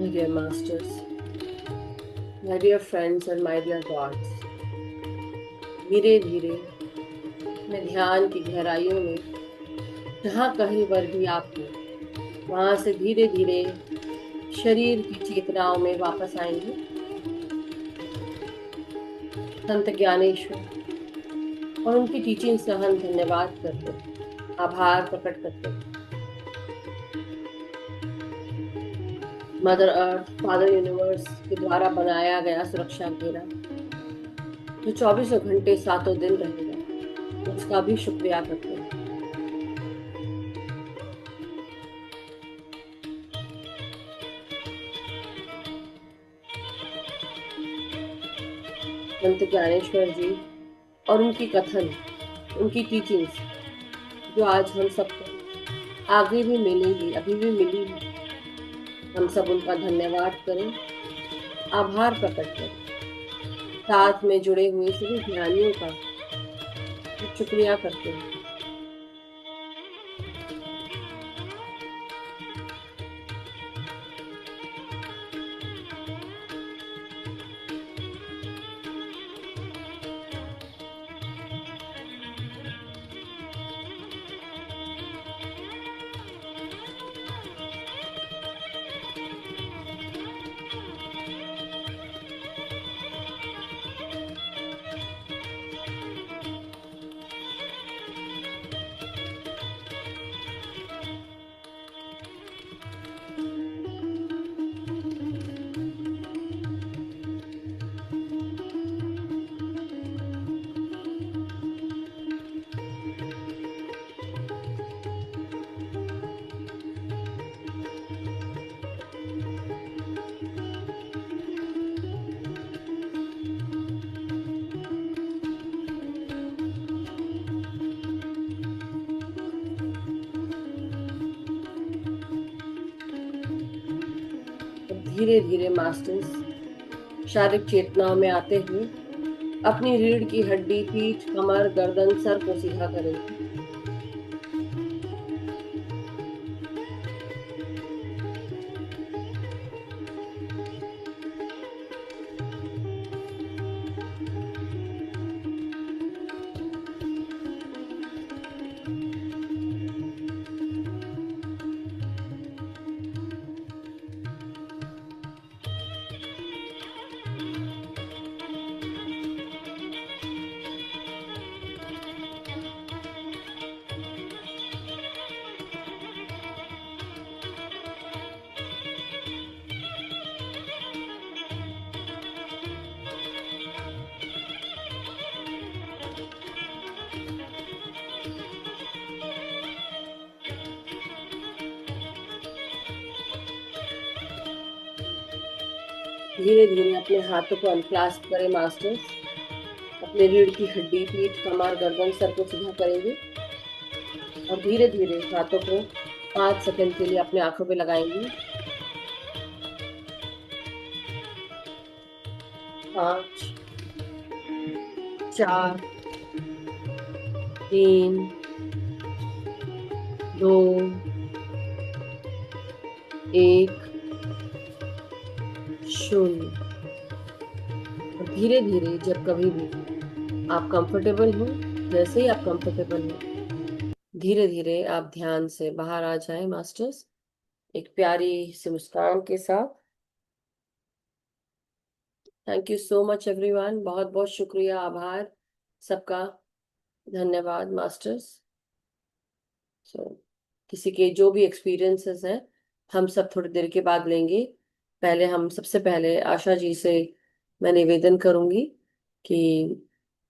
My dear masters, my dear friends and my dear gods, धीरे धीरे मैं ध्यान की गहराइयों में जहाँ कहीं पर भी आप हो वहां से धीरे धीरे शरीर की चेतनाओं में वापस आएंगे। संत ज्ञानेश्वर और उनकी टीचिंग्स का हम धन्यवाद करते हैं, आभार प्रकट करते हैं। मदर अर्थ, फादर यूनिवर्स के द्वारा बनाया गया सुरक्षा घेरा जो 24 घंटे सातों दिन रहेगा, उसका भी शुक्रिया करते हैं। संत ज्ञानेश्वर जी और उनकी कथन, उनकी टीचिंग्स जो आज हम सबको आगे भी मिलेगी, अभी भी मिली है, हम सब उनका धन्यवाद करें, आभार प्रकट करें। साथ में जुड़े हुए सभी ज्ञानियों का शुक्रिया करते हैं। धीरे धीरे मास्टर्स शारीरिक चेतनाओं में आते हुए अपनी रीढ़ की हड्डी, पीठ, कमर, गर्दन, सर को सीधा करेंगे। धीरे धीरे अपने हाथों को अनक्लास्प करें मास्टर्स। अपने रीढ़ की हड्डी, पीठ, कमर, गर्दन, सर को सीधा करेंगे और धीरे धीरे हाथों को 5 सेकंड के लिए अपने आंखों पे लगाएंगे। 5, 4, 3, 2, 1, 0। और धीरे धीरे जब कभी भी आप कंफर्टेबल हो, जैसे ही आप कंफर्टेबल हो, धीरे धीरे आप ध्यान से बाहर आ जाएं मास्टर्स, एक प्यारी सी मुस्कान के साथ। Thank you so much everyone, बहुत बहुत शुक्रिया, आभार सबका, धन्यवाद मास्टर्स। किसी के जो भी एक्सपीरियंसेस हैं हम सब थोड़ी देर के बाद लेंगे। पहले हम सबसे पहले आशा जी से मैं निवेदन करूंगी कि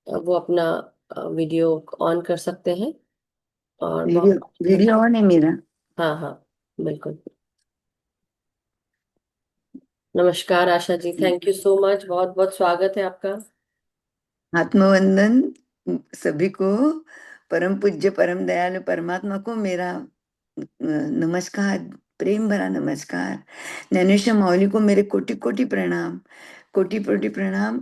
वो अपना वीडियो ऑन कर सकते हैं। और वीडियो ऑन है मेरा? हाँ हाँ, बिल्कुल। नमस्कार Asha ji, thank you so much, बहुत बहुत स्वागत है आपका। आत्मवंदन सभी को। परम पूज्य परम दयालु परमात्मा को मेरा नमस्कार, प्रेम भरा नमस्कार। ज्ञानेश्वर मौली को मेरे कोटि कोटि प्रणाम, कोटि कोटि प्रणाम।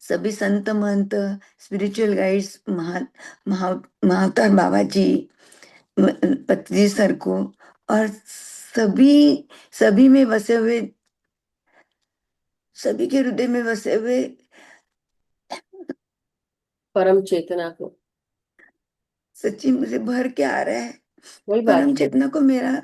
सभी संत महंत, स्पिरिचुअल गाइड्स, महावतार बाबा जी, पत्री सर को और सभी सभी में बसे हुए, सभी के हृदय में बसे हुए परम चेतना को। सच्ची मुझे भर के आ रहा है। वही बात परम है। चेतना को मेरा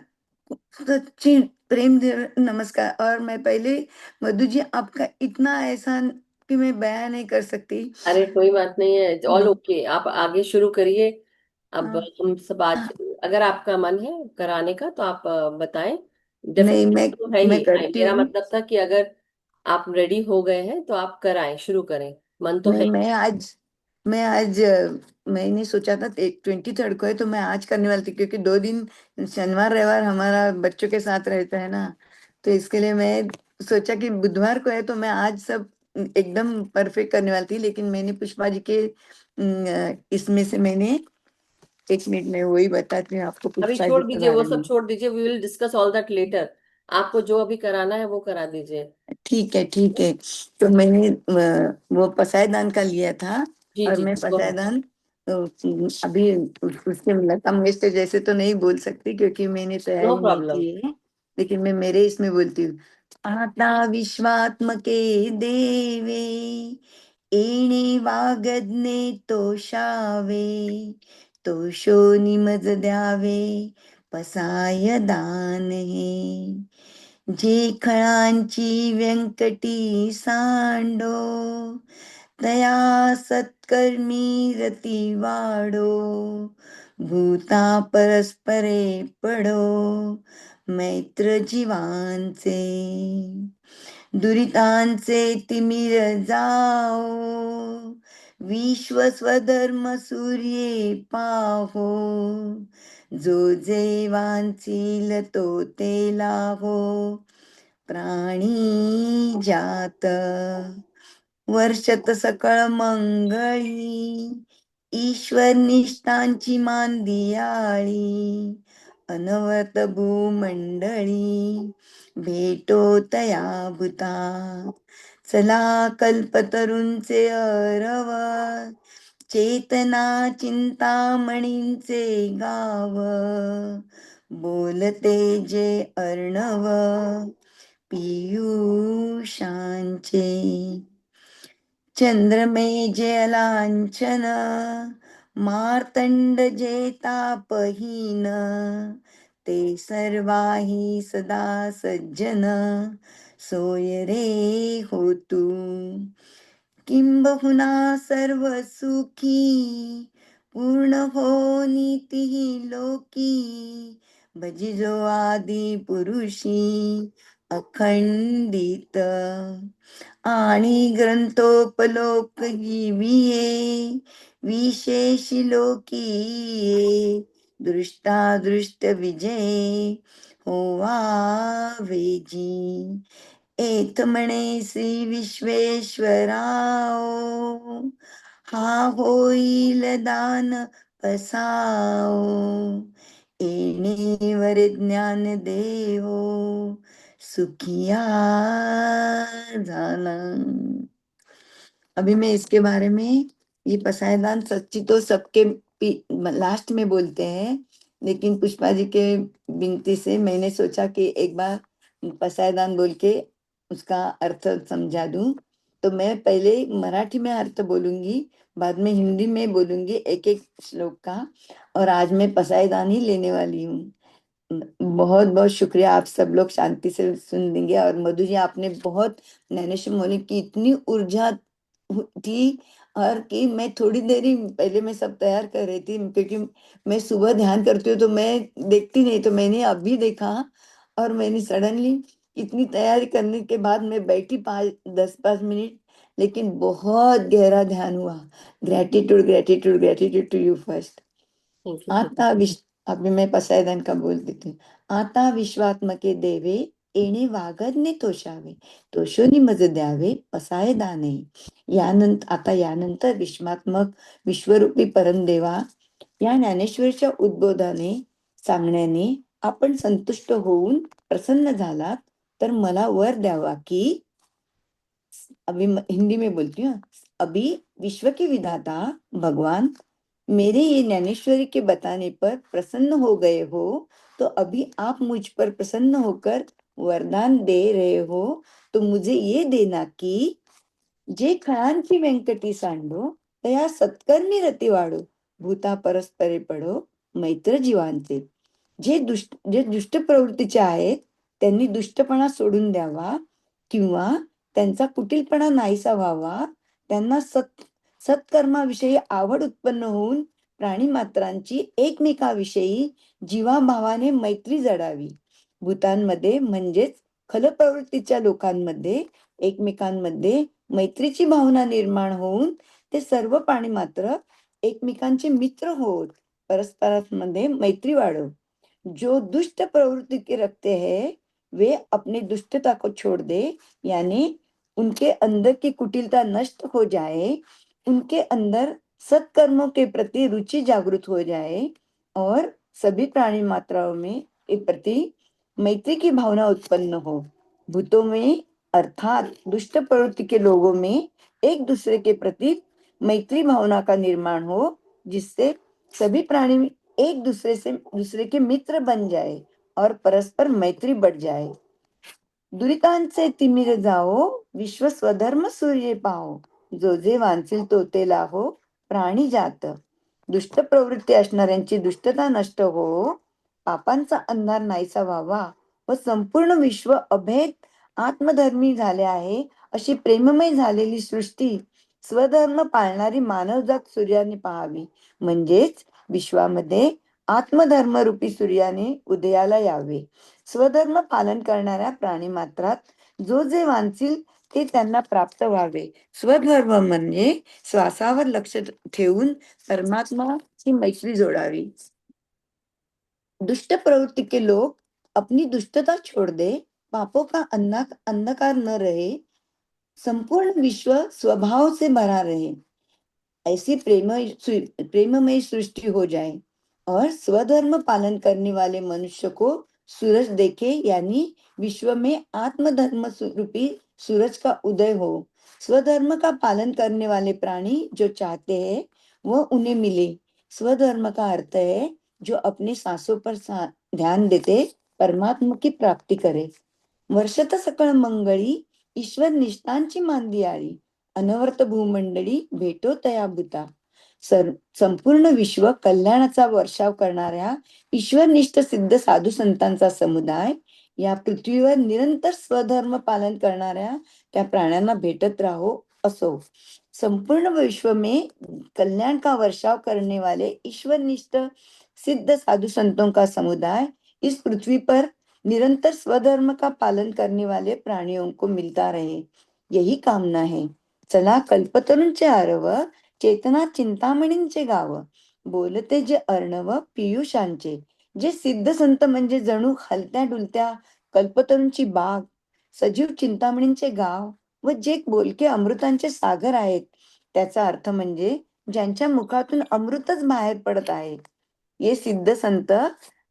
सच्ची प्रेम नमस्कार। और मैं पहले, मधु जी, आपका इतना एहसान कि मैं बयान नहीं कर सकती। अरे कोई बात नहीं है, ऑल ओके, आप आगे शुरू करिए। अब हाँ, हम सब आज, हाँ, अगर आपका मन है कराने का तो आप बताएं। नहीं, डेफिनेटली तो है मैं ही, करती मेरा हूँ। मतलब था कि अगर आप रेडी हो गए हैं तो आप कराएं, शुरू करें, मन तो नहीं, है। मैं आज मैंने सोचा था 23rd को है, तो मैं आज करने वाली थी, क्योंकि 2 दिन शनिवार रविवार हमारा बच्चों के साथ रहता है ना। तो इसके लिए मैं सोचा कि बुधवार को है, तो मैं आज सब एकदम परफेक्ट करने वाली थी। लेकिन मैंने पुष्पा जी के इसमें से मैंने, 1 मिनट में वही बताती हूँ आपको अभी पुष्पा जी छोड़ के दीजिए, वो बारे सब में। छोड़ दीजिए, we will discuss all that later. आपको जो अभी कराना है वो करा दीजिए। ठीक है, ठीक है। तो मैंने वो पसायदान का लिया था। जी और जी, मैं गो अहेड। पसायदान अभी उसके लता मंगेशकर जैसे तो नहीं बोल सकती, क्योंकि मैंने नो तैयारी नहीं प्रॉब्लम। की है। लेकिन मैं मेरे इसमें बोलती हूँ। आता विश्वात्मके देवे, येणे वागदने तोषावे, तोषो निमज द्यावे, पसाय दान हे. जे खळांची व्यंकटी सांडो, तया सत्कर्मी रती वाढो, भूता परस्परे पडो, मैत्र जीवांचे, दुरितांचे तिमिर जाओ, विश्व स्वधर्म सूर्ये पाहो, जो जेवांचील तो ते लाहो, प्राणी जात वर्षत सकळ मंगळी, ईश्वर निष्ठांची मांदियाळी, अनवरत भूमंडळी, भेटो तया भूता, चला कल्पतरूंचे अरव, चेतना चिंतामणींचे गाव, बोलते जे अर्णव, पीयूषांचे, चंद्रमे जे लांछन, मार्तंड जे तापहीन, ते सर्वाही सदा सज्जन, सोय रे होतू, किंबहुना सर्व सुखी, पूर्ण हो नीती लोकी, भजिजो आदि पुरुषी, अखंडित, आणि ग्रंथोपलोक जीविये, विशेषी लोकीये, दृष्टादृष्ट विजय होवा वेजी, एथ म्हणे श्री विश्वेश्वराओ, हा होईल दान पसाओ, येणेवर ज्ञान देवो, सुखिया झाला. अभी मैं इसके बारे में, ये पसायदान सच्ची तो सबके लास्ट में बोलते हैं, लेकिन पुष्पा जी के विनती से मैंने सोचा कि एक बार पसायदान बोल के उसका अर्थ समझा दूं। तो मैं पहले मराठी में अर्थ बोलूंगी, बाद में हिंदी में बोलूंगी एक एक श्लोक का। और आज मैं पसायदान ही लेने वाली हूँ। बहुत बहुत शुक्रिया, आप सब लोग शांति से सुन लेंगे। और मधु जी, आपने बहुत, ज्ञानेश्वर मौलिक की इतनी ऊर्जा थी। और कि मैं थोड़ी देर ही पहले मैं सब तैयार कर रही थी, क्योंकि मैं सुबह ध्यान करती हूँ तो मैं देखती नहीं, तो मैंने अभी देखा। और मैंने सडनली इतनी तैयारी करने के बाद मैं बैठी 5-10-5 मिनट, लेकिन बहुत गहरा ध्यान हुआ। Gratitude, gratitude, gratitude to you first. Thank you. आता अभी मैं पसायदान का बोल देती हूँ. आता विश्वात्मके देवे, येणे वागदने तोषावे, तोषोनी मज द्यावे, पसायदाने. यानंतर विश्वात्मक, विश्वरूपी परमदेवा या ज्ञानेश्वरीच्या उद्बोधाने, सांगण्याने आपण संतुष्ट होऊन प्रसन्न झालात, तर मला वर द्यावा की, अभी हिंदी में बोलती हूँ, अभी विश्व के विधाता भगवान मेरे ये ज्ञानेश्वरी के बताने पर प्रसन्न हो गए हो, तो अभी आप मुझ पर प्रसन्न होकर वरदान दे रहे हो, तो मुझे ये देना कि जे खळांची व्यंकटी सांडो, तया सत्कर्मी रती वाढो, भूता परस्परे पडो, मैत्र जीवांचे. जे दुष्ट प्रवृत्तीचे आहेत, त्यांनी दुष्टपणा सोडून द्यावा किंवा त्यांचा कुटिलपणा नाहीसा व्हावा. त्यांना सत्कर्माविषयी आवड उत्पन्न होऊन प्राणी मात्रांची एकमेकाविषयी जीवाभावाने मैत्री जडावी. भूतांमध्ये म्हणजेच खलप्रवृत्तीच्या लोकांमध्ये एकमेकांमध्ये मैत्रीची भावना निर्माण होऊन ते सर्व प्राणी मात्र एकमेकांचे मित्र होत परस्परांमध्ये मैत्री वाढो. जो दुष्ट प्रवृत्ति के रखते हैं वे अपनी दुष्टता को छोड़ दे, यानी उनके अंदर की कुटिलता नष्ट हो जाए, उनके अंदर सत्कर्मों के प्रति रुचि जागृत हो जाए और सभी प्राणी मात्राओं में के प्रति मैत्री की भावना उत्पन्न हो. भूतों में अर्थात दुष्ट प्रवृत्ति के लोगों में एक दूसरे के प्रति मैत्री भावना का निर्माण हो, जिससे सभी प्राणी एक दूसरे के मित्र बन जाए और परस्पर मैत्री बढ़ जाए. दुरितांचे तिमिर जाओ, विश्व स्वधर्म सूर्य पाहो, जो जे वांचील तो ते लाहो, प्राणी जात. दुष्ट प्रवृत्ती असणाऱ्यांची दुष्टता नष्ट हो, पापांचा अंधार नाहीसा व्हावा व संपूर्ण विश्व अभेद आत्मधर्मी झाले आहे, अशी प्रेममय झालेली सृष्टी स्वधर्म पाळणारी मानवजात सूर्याने पाहावी. म्हणजेच विश्वामध्ये आत्मधर्मरूपी सूर्याने उदयाला यावे. स्वधर्म पालन करणाऱ्या प्राणी मात्रात जो जे वांचील ते त्यांना प्राप्त व्हावे. स्वधर्म म्हणजे श्वासावर लक्ष ठेवून परमात्माची मैत्री जोडावी. दुष्ट प्रवृत्ति के लोग अपनी दुष्टता छोड़ दे, पापों का अंधकार न रहे, संपूर्ण विश्व स्वभाव से भरा रहे, ऐसी प्रेममय सृष्टि हो जाए और स्वधर्म पालन करने वाले मनुष्य को सूरज देखे, यानी विश्व में आत्मधर्म रूपी सूरज का उदय हो. स्वधर्म का पालन करने वाले प्राणी जो चाहते हैं वह उन्हें मिले. स्वधर्म का अर्थ है जो अपनी सांसों पर ध्यान देते परमात्मा की प्राप्ति करे. वर्षत सकळ मंगळी ईश्वर निष्ठांची मांदियाळी, अनवर्त भूमंडळी भेटो तया भूता. संपूर्ण विश्व कल्याणाचा वर्षाव करणाऱ्या ईश्वरनिष्ठ सिद्ध साधू संतांचा समुदाय या पृथ्वीवर निरंतर स्वधर्म पालन करणाऱ्या त्या प्राण्यांना भेटत राहो असो. संपूर्ण विश्व में कल्याण का वर्षाव करने वाले ईश्वरनिष्ठ सिद्ध साधु संतों का समुदाय इस पृथ्वी पर निरंतर स्वधर्म का पालन करने वाले प्राणियों को मिलता रहे, यही कामना है. चला कल्पतरूंचे आरव, चेतना चिंतामणींचे गाव, बोलते जे अर्णव पियुषांचे. जे सिद्ध संत म्हणजे जणू हलत्या डुलत्या कल्पतरूंची बाग, सजीव चिंतामणींचे गाव व जे बोलके अमृतांचे सागर आहेत. त्याचा अर्थ म्हणजे ज्यांच्या मुखातून अमृतच बाहेर पडत आहे. ये सिद्ध संत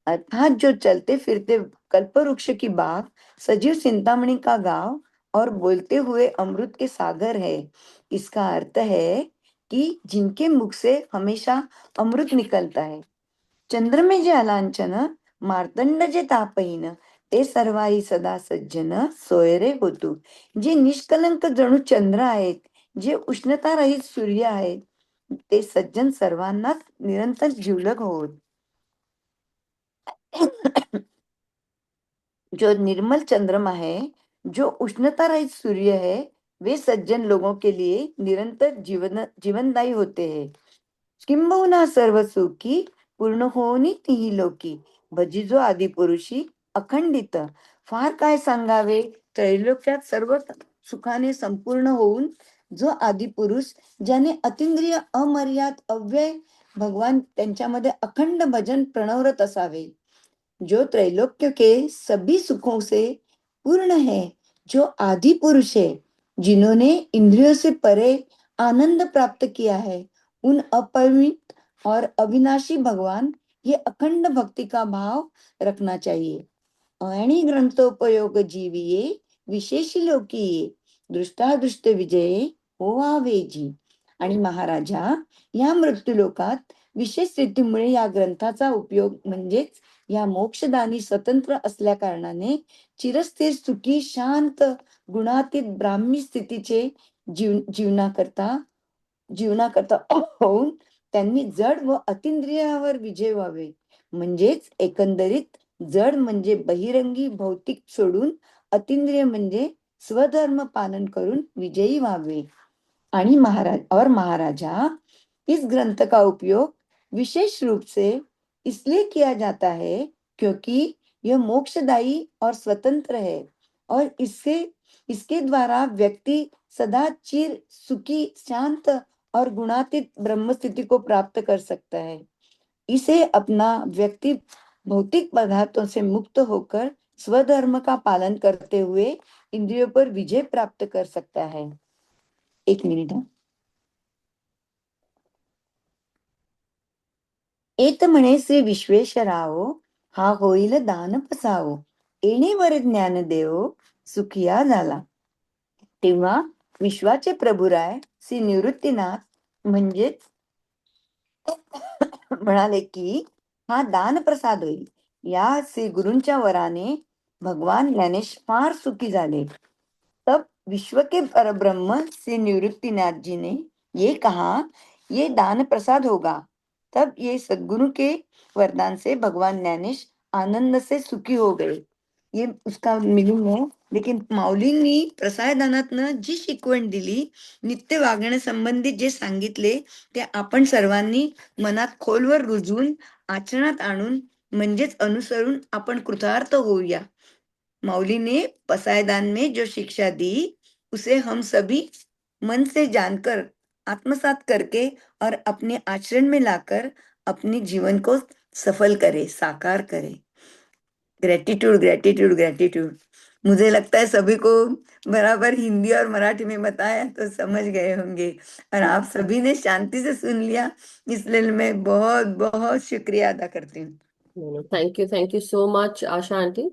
अर्थात जो चलते फिरते कल्पवृक्ष की बाग, सजीव चिंतामणि का गांव और बोलते हुए अमृत के सागर है. इसका अर्थ है कि जिनके मुख से हमेशा अमृत निकलता है. चंद्र में जे अलांछन, मार्तंड जे तापहीन, ते सर्वाही सदा सज्जन सोयरे होतू. जे निष्कलंक जणू चंद्र आहेत, जे उष्णता रहित सूर्य आहेत, ते सज्जन सर्वांनाच निरंतर जिवलग होत. जो निर्मल चंद्रमा है, जो उष्णता रहित सूर्य है, वे सज्जन लोगों के लिए निरंतर जीवनदायी होते हैं. किंबहुना सर्व सुखी पूर्ण होनी तिही लोकी, भजिजो आदिपुरुषी अखंडित. फार काय सांगावे, त्रैलोक्यात सर्व सुखाने संपूर्ण होऊन जो आदिपुरुष ज्याने अतिंद्रिय अमर्याद अव्यय भगवान त्यांच्यामध्ये अखंड भजन प्रणवरत असावे. जो त्रैलोक्य के सभी सुखों से पूर्ण है, जो आदि पुरुष है, जिन्होंने इंद्रियों से परे आनंद प्राप्त किया है, उन अपरिमित और अविनाशी भगवान ये अखंड भक्ति का भाव रखना चाहिए. आणि ग्रंथोपयोग जीविये विशेषी लोकीये, दृष्टादृष्ट विजये होवावे जी. आणि महाराजा, या मृत्यूलोकात विशेष स्थितीमुळे या ग्रंथाचा उपयोग म्हणजेच या मोक्षदानी स्वतंत्र असल्या कारणाने चिरस्थिर सुखी शांत गुणातीत ब्राह्मी स्थितीचे जीवनाकरता होऊन त्यांनी जड व अतिंद्रियावर विजय व्हावे. म्हणजेच एकंदरीत जड म्हणजे बहिरंगी भौतिक सोडून अतिंद्रिय म्हणजे स्वधर्म पालन करून विजयी व्हावे. आणि महाराजा इस ग्रंथ का उपयोग विशेष रूप से इसलिए किया जाता है क्योंकि यह मोक्षदायी और स्वतंत्र है और इसके द्वारा व्यक्ति सदा चिर सुखी शांत और गुणातीत ब्रह्म स्थिति को प्राप्त कर सकता है. इसे अपना व्यक्ति भौतिक पदार्थों से मुक्त होकर स्वधर्म का पालन करते हुए इंद्रियों पर विजय प्राप्त कर सकता है. एक मिनिट. एत म्हणे श्री विश्वेश्वराओ हा होईल दान पसावो येणेवर ज्ञान देव सुखिया झाला. तेव्हा विश्वाचे प्रभुराय श्री निवृत्तीनाथ म्हणजेच म्हणाले की हा दान प्रसाद होईल. या श्री गुरूंच्या वराने भगवान ज्ञानेश फार सुखी झाले. तब विश्व के परब्रह्म श्री निवृत्तिनाथ जी ने ये कहा ये दान प्रसाद होगा. तब ये सद्गुरु के वरदान से भगवान ज्ञानेश आनंद से सुखी हो गए. ये उसका मिनिंग है. लेकिन माऊलींनी प्रसादानातनं जी शिकवण दिली, नित्य वागण्यासंबंधित जे सांगितले ते आपण सर्वांनी मनात खोलवर रुजवून आचरणात आणून म्हणजेच अनुसरून आपण कृतार्थ होऊया. मौली ने पसायदान में जो शिक्षा दी उसे हम सभी मन से जानकर आत्मसात करके और अपने आचरण में लाकर अपने जीवन को सफल करे, साकार करे. Gratitude gratitude gratitude. मुझे लगता है सभी को बराबर हिंदी और मराठी में बताया तो समझ गए होंगे और आप सभी ने शांति से सुन लिया, इसलिए मैं बहुत बहुत शुक्रिया अदा करती हूँ. Thank you so much Asha aunty.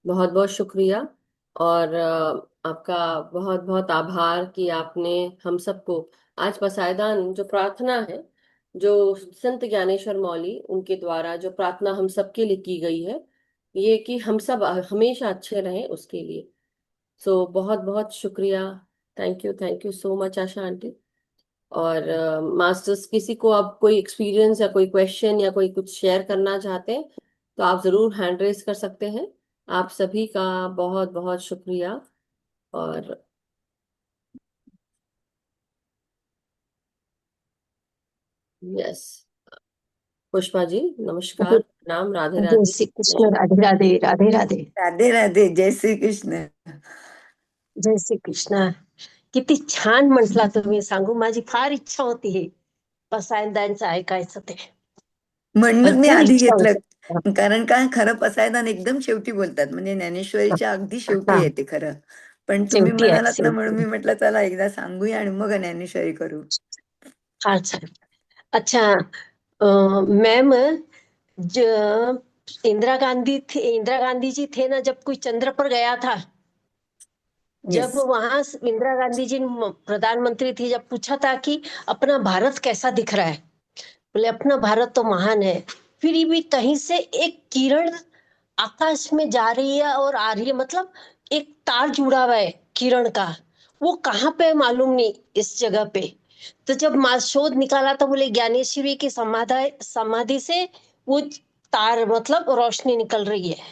बहुत बहुत शुक्रिया. और आपका बहुत बहुत आभार कि आपने हम सबको आज पसायदान जो प्रार्थना है, जो संत ज्ञानेश्वर मौली उनके द्वारा जो प्रार्थना हम सबके लिए की गई है, ये कि हम सब हमेशा अच्छे रहें उसके लिए. सो बहुत बहुत शुक्रिया. Thank you so much Asha aunty. और मास्टर्स, किसी को आप कोई एक्सपीरियंस या कोई क्वेश्चन या कोई कुछ शेयर करना चाहते हैं तो आप जरूर हैंड रेज कर सकते हैं. आप सभी का बहुत बहुत शुक्रिया. और यस, पुष्पा जी नमस्कार, प्रणाम, राधे जय राधे. श्री कृष्ण. राधे राधे. राधे राधे. राधे राधे. जय श्री कृष्ण. जय श्री कृष्ण. किती छान म्हटला तुम्ही. सांगू, माझी फार इच्छा होती हे पसायदांचं ऐकायचं ते. म्हणूनच मी भरपूर आधी इच्छा होती. घेतलं, कारण काय खरं पसायदान एकदम शेवटी बोलतात, म्हणजे ज्ञानेश्वरीच्या अगदी शेवटी हा, येते खरं. पण तुम्ही शेवटी आहे, म्हणालात ना, म्हणून शेवटी. मी म्हटलं चला एकदा सांगूया आणि मग ज्ञानेश्वरी करू. फार छान. अच्छा, मैम, इंदिरा गांधी जी थे ना, जब कोई चंद्र पर गया था, जब येस. वहां इंदिरा गांधी जी प्रधानमंत्री थी, जब पूछा था कि अपना भारत कैसा दिख रहा है, बोले अपना भारत तो महान है. फिर भी कहीं से एक किरण आकाश में जा रही है और आ रही है, मतलब एक तार जुड़ा हुआ है किरण का. वो कहाँ पे मालूम नहीं, इस जगह पे. तो जब शोध निकाला तो बोले ज्ञानेश्वरी की समाधि से वो तार, मतलब रोशनी निकल रही है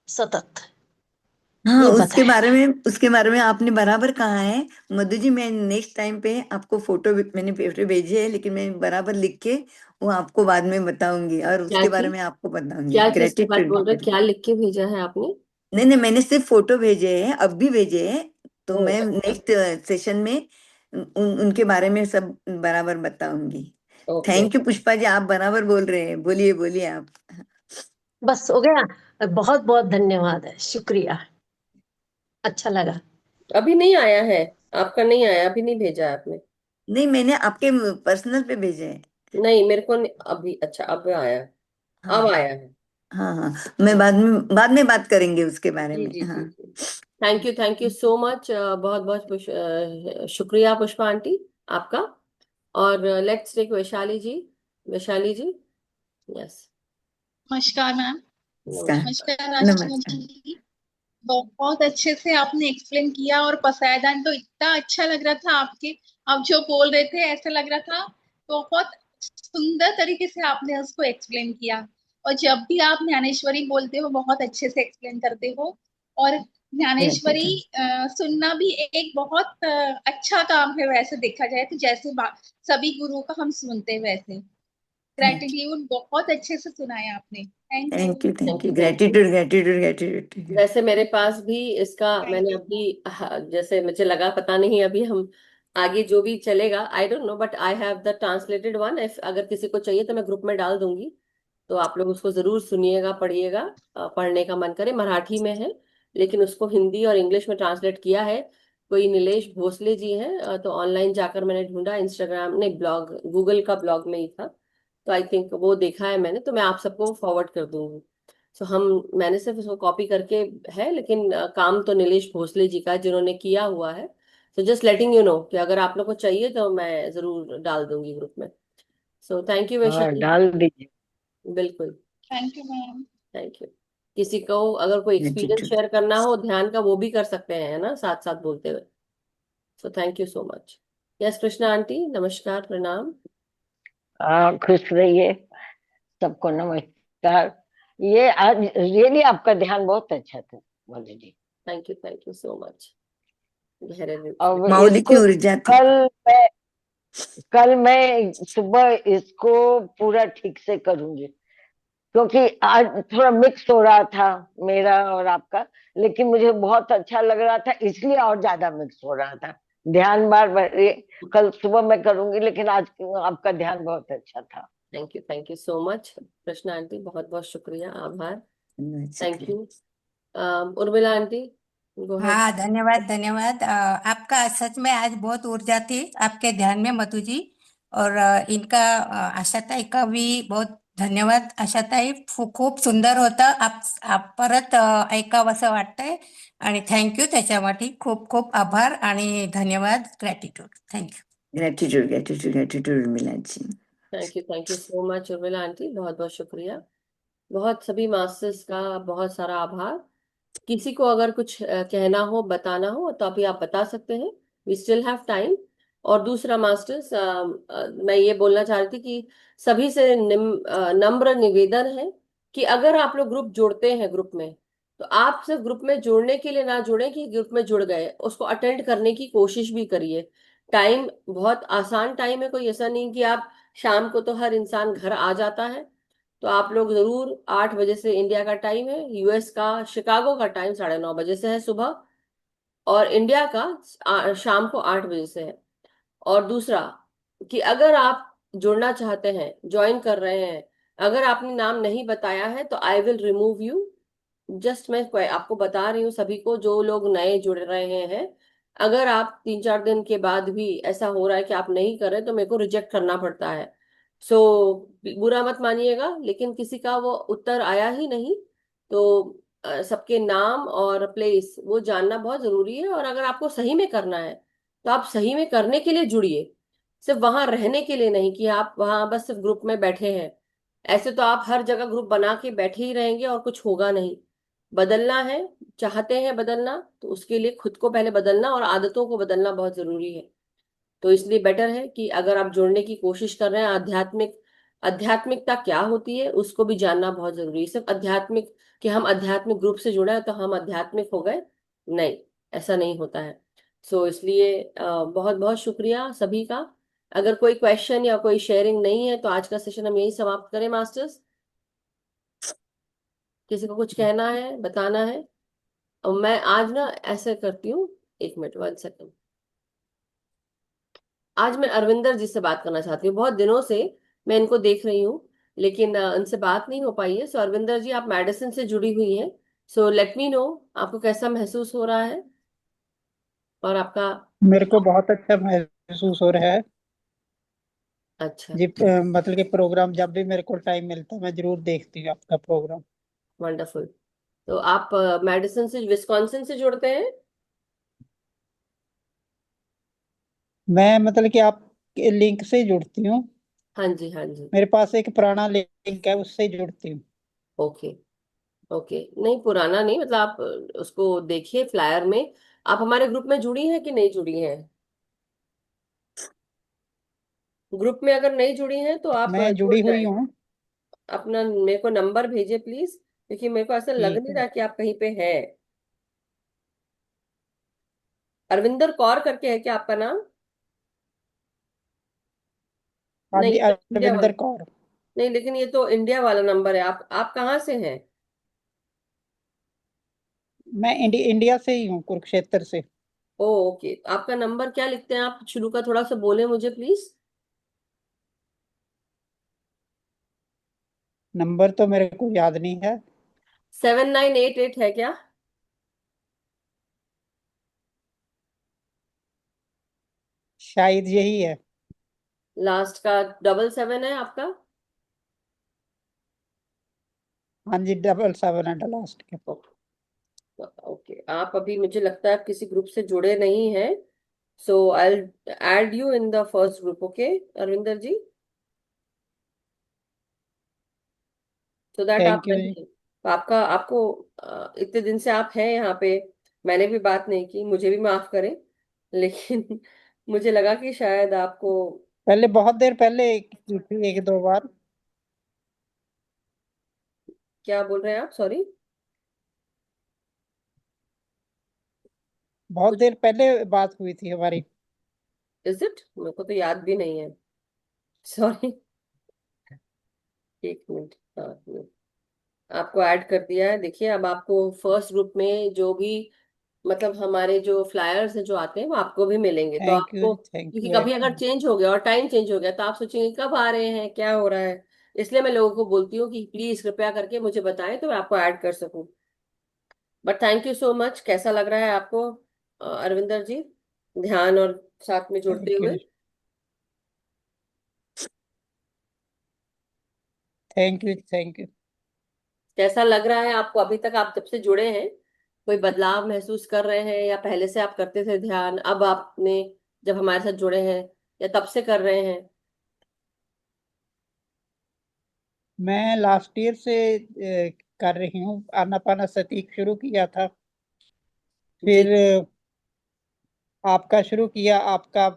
सतत. हाँ, ये उसके बताया. बारे में आपने बराबर कहा है मधु जी. मैं नेक्स्ट टाइम पे आपको मैंने फोटो भेजी है, लेकिन मैं बराबर लिख के वो आपको बाद में बताऊंगी और क्या उसके बारे की में आपको बताऊंगी. क्या चीज की बात बोल रहे, ग्रेटिट्यूड. क्या लिख के भेजा है आपने? नहीं नहीं, मैंने सिर्फ फोटो भेजे हैं, अब भी भेजे हैं, तो ओ मैं अच्छा. नेक्स्ट सेशन में उनके बारे में सब बराबर बताऊंगी. Okay. Thank you Pushpa ji, आप बराबर बोल रहे हैं. बोलिए बोलिए आप. बस हो गया. बहुत बहुत धन्यवाद है, शुक्रिया. अच्छा लगा. अभी नहीं आया है, आपका नहीं आया, अभी नहीं भेजा है आपने? नहीं, मैंने आपके पर्सनल पे भेजे हैं. नहीं, मेरे को अभी, अच्छा अब आया, अब हाँ आया है. हाँ हाँ. मैं बाद में बात करेंगे उसके बारे जी में. जी जी हाँ. जी. Thank you so much. बहुत बहुत शुक्रिया पुष्पा आंटी आपका. और let's take Vaishali ji. Vaishali ji. Yes. नमस्कार मैम। नमस्कार। नमस्कार। नमस्कार राष्ट्रमंत्री नमस्कार। जी। बहुत अच्छे से आपने एक्सप्लेन किया और पसायदान तो इतना अच्छा लग रहा था आपके, आप जो बोल रहे थे ऐसा लग रहा था, तो बहुत सुंदर तरीके से आपने उसको एक्सप्लेन किया। और जब भी आप ज्ञानेश्वरी बोलते हो बहुत अच्छे से एक्सप्लेन करते हो। और ज्ञानेश्वरी ग्रेटिट्यूड। सुनना भी एक बहुत अच्छा काम है, वैसे देखा जाए तो जैसे सभी गुरुओं का हम सुनते हैं वैसे। ग्रेटिट्यूड, बहुत अच्छे से सुनाया आपने। Thank you. Thank you. Thank thank you. You, thank you. Gratitude gratitude gratitude. वैसे मेरे पास भी इसका थैंक मैंने यू। अभी जैसे मुझे लगा पता नहीं अभी हम आगे जो भी चलेगा I don't know, but I have the translated one. If अगर किसी को चाहिए तो मैं ग्रुप में डाल दूंगी, तो आप लोग उसको जरूर सुनिएगा, पढ़िएगा। पढ़ने का मन करे। मराठी में है लेकिन उसको हिंदी और इंग्लिश में ट्रांसलेट किया है। कोई नीलेश भोसले जी हैं, तो ऑनलाइन जाकर मैंने ढूंढा, इंस्टाग्राम ने ब्लॉग, गूगल का ब्लॉग में ही था, तो आई थिंक वो देखा है मैंने, तो मैं आप सबको फॉरवर्ड कर दूंगी। सो मैंने सिर्फ उसको कॉपी करके है, लेकिन काम तो नीलेश भोसले जी का है जिन्होंने किया हुआ है। So just letting you know कि अगर आप लोग को चाहिए तो मैं जरूर डाल दूंगी ग्रुप में। सो थैंक यू हाँ, वैशाली डाल दीजिए। जी। बिल्कुल। Thank you ma'am. Thank you. किसी को अगर कोई एक्सपीरियंस ग्रेटिट्यूड। शेयर करना हो ध्यान का, वो भी कर सकते हैं, है ना, साथ साथ बोलते हुए। So thank you so much. Yes Krishna aunty, नमस्कार, प्रणाम। खुश रहिए। सबको नमस्कार। ये आज रियली आपका ध्यान बहुत अच्छा था Madhu ji. Thank you so much. गहरे दिल से। अब माऊली की इसको ऊर्जा थी। कल मैं कल मैं सुबह इसको पूरा ठीक से करूंगी, क्योंकि आज थोड़ा मिक्स हो रहा था मेरा और आपका, लेकिन मुझे बहुत अच्छा लग रहा था इसलिए और ज्यादा मिक्स हो रहा था। ध्यान बार बार कल सुबह मैं करूंगी, लेकिन आज आपका ध्यान बहुत अच्छा था। Thank you so much Krishna aunty, बहुत बहुत शुक्रिया, आभार। थैंक शुक्रिया। You. Urmila aunty, go head. हाँ, धन्यवाद धन्यवाद। आपका सच में आज बहुत ऊर्जा थी आपके ध्यान में मधु जी। और इनका आशाताई का भी बहुत धन्यवाद। आशाताई खूप सुंदर होतं। आप परत ऐकावंसं वाटतंय आणि थँक्यू त्याच्यासाठी खूप खूप आभार आणि धन्यवाद, gratitude, thank you. Gratitude gratitude gratitude Urmila ji. Thank you so much Urmila aunty, बहुत बहुत शुक्रिया। बहुत सभी मास्टर्स का बहुत सारा आभार। किसी को अगर कुछ कहना हो, बताना हो, तो अभी आप बता सकते हैं, वी स्टिल हैव टाइम। और दूसरा मास्टर्स, मैं ये बोलना चाह रही थी कि सभी से नम्र निवेदन है कि अगर आप लोग ग्रुप जोड़ते हैं ग्रुप में, तो आप सिर्फ ग्रुप में जोड़ने के लिए ना जुड़े कि ग्रुप में जुड़ गए, उसको अटेंड करने की कोशिश भी करिए। टाइम बहुत आसान टाइम है, कोई ऐसा नहीं कि आप शाम को, तो हर इंसान घर आ जाता है। तो आप लोग जरूर, 8 बजे से इंडिया का टाइम है, यूएस का शिकागो का टाइम 9:30 बजे से है सुबह, और इंडिया का शाम को 8 बजे से है। और दूसरा कि अगर आप जुड़ना चाहते हैं, ज्वाइन कर रहे हैं, अगर आपने नाम नहीं बताया है तो I will remove you. Just मैं आपको बता रही हूँ, सभी को जो लोग नए जुड़ रहे हैं, अगर आप 3-4 दिन के बाद भी ऐसा हो रहा है कि आप नहीं कर रहे, तो मेरे को रिजेक्ट करना पड़ता है। सो बुरा मत मानिएगा, लेकिन किसी का वो उत्तर आया ही नहीं, तो सबके नाम और प्लेस वो जानना बहुत जरूरी है। और अगर आपको सही में करना है तो आप सही में करने के लिए जुड़िए, सिर्फ वहां रहने के लिए नहीं कि आप वहां बस सिर्फ ग्रुप में बैठे हैं। ऐसे तो आप हर जगह ग्रुप बना के बैठे ही रहेंगे और कुछ होगा नहीं। बदलना है, चाहते हैं बदलना, तो उसके लिए खुद को पहले बदलना और आदतों को बदलना बहुत जरूरी है। तो इसलिए बेटर है कि अगर आप जुड़ने की कोशिश कर रहे हैं, आध्यात्मिकता क्या होती है उसको भी जानना बहुत जरूरी है। सिर्फ आध्यात्मिक कि हम आध्यात्मिक ग्रुप से जुड़े हैं तो हम आध्यात्मिक हो गए, नहीं, ऐसा नहीं होता है। सो इसलिए बहुत बहुत शुक्रिया सभी का। अगर कोई क्वेश्चन या कोई शेयरिंग नहीं है तो आज का सेशन हम यही समाप्त करें मास्टर्स। किसी को कुछ कहना है, बताना है? और मैं आज ना ऐसे करती हूँ, 1 मिनट, 1 सेकंड। आज मैं अरविंदर जी से बात करना चाहती हूँ, बहुत दिनों से मैं इनको देख रही हूँ, लेकिन उनसे बात नहीं हो पाई है। सो अरविंदर जी, आप मेडिसिन से जुड़ी हुई हैं, सो लेट मी नो आपको कैसा महसूस हो रहा है और आपका। मेरे को बहुत अच्छा महसूस हो रहा है अच्छा, जी। मतलब कि प्रोग्राम जब भी मेरे को टाइम मिलता है मैं जरूर देखती हूँ आपका प्रोग्राम। वंडरफुल। तो आप मेडिसिन से, विस्कॉन्सिन से जुड़ते हैं? मैं मतलब कि आप लिंक से जुड़ती हूँ। हाँ जी, हाँ जी। मेरे पास एक पुराना लिंक है, उससे ही जुड़ती हूँ। ओके। ओके, नहीं पुराना नहीं, मतलब आप उसको देखिए फ्लायर में। आप हमारे ग्रुप में जुड़ी हैं कि नहीं जुड़ी हैं? ग्रुप में अगर नहीं जुड़ी हैं तो आप मैं जुड़ जुड़ी हुई जाएं। हूँ। अपना मेरे को नंबर भेजिए प्लीज, क्योंकि मेरे को ऐसा लग ठीक नहीं है। रहा कि आप कहीं पे हैं। अरविंदर कौर करके है क्या आपका नाम? हाँ नहीं, जी, ये तो इंडिया वाला। अरविंदर कौर। नहीं, लेकिन ये तो इंडिया वाला नंबर है। आप कहाँ से हैं? मैं इंडिया से ही हूँ, कुरुक्षेत्र से। ओ ओके, आपका नंबर क्या लिखते हैं आप? शुरू का थोड़ा सा बोले मुझे प्लीज। नंबर तो मेरे को याद नहीं है। 7988 है क्या? शायद यही है। लास्ट का 77 है आपका? हाँ जी, 77 है लास्ट के। ओके, आप अभी मुझे लगता है आप किसी ग्रुप से जुड़े नहीं हैं। So I add you in the first group. Okay Arvinder ji, so that आप थैंक यू जी। नहीं। आपका आपको इतने दिन से आप हैं यहाँ पे। मैंने भी बात नहीं की, मुझे भी माफ करें। लेकिन मुझे लगा कि शायद आपको। पहले बहुत देर पहले की थी, एक दो बार। क्या बोल रहे हैं आप? सॉरी। बहुत देर पहले बात हुई थी हमारी। Is it? मेरे को तो याद भी नहीं है। सॉरी। एक मिनट। हाँ, आपको ऐड कर दिया है। देखिए अब आपको फर्स्ट ग्रुप में जो भी, मतलब हमारे जो फ्लायर्स हैं जो आते हैं वो आपको भी मिलेंगे, तो थैंक यू आपको जी, थैंक क्योंकि यू कभी अगर चेंज हो गया और टाइम चेंज हो गया तो आप सोचेंगे कब आ रहे हैं, क्या हो रहा है। इसलिए मैं लोगों को बोलती हूँ कि प्लीज कृपया करके मुझे बताएं तो मैं आपको ऐड कर सकूं। But thank you so much. कैसा लग रहा है आपको अरविंदर जी, ध्यान और साथ में जुड़ते थैंक यू हुए? Thank you thank you. कैसा लग रहा है आपको अभी तक, आप जब से जुड़े हैं? कोई बदलाव महसूस कर रहे हैं, या पहले से आप करते थे ध्यान, अब आपने जब हमारे साथ जुड़े हैं, या तब से कर रहे हैं? मैं लास्ट ईयर से कर रही हूँ। आनापाना सतीक शुरू किया था, जी फिर आपका शुरू किया। आपका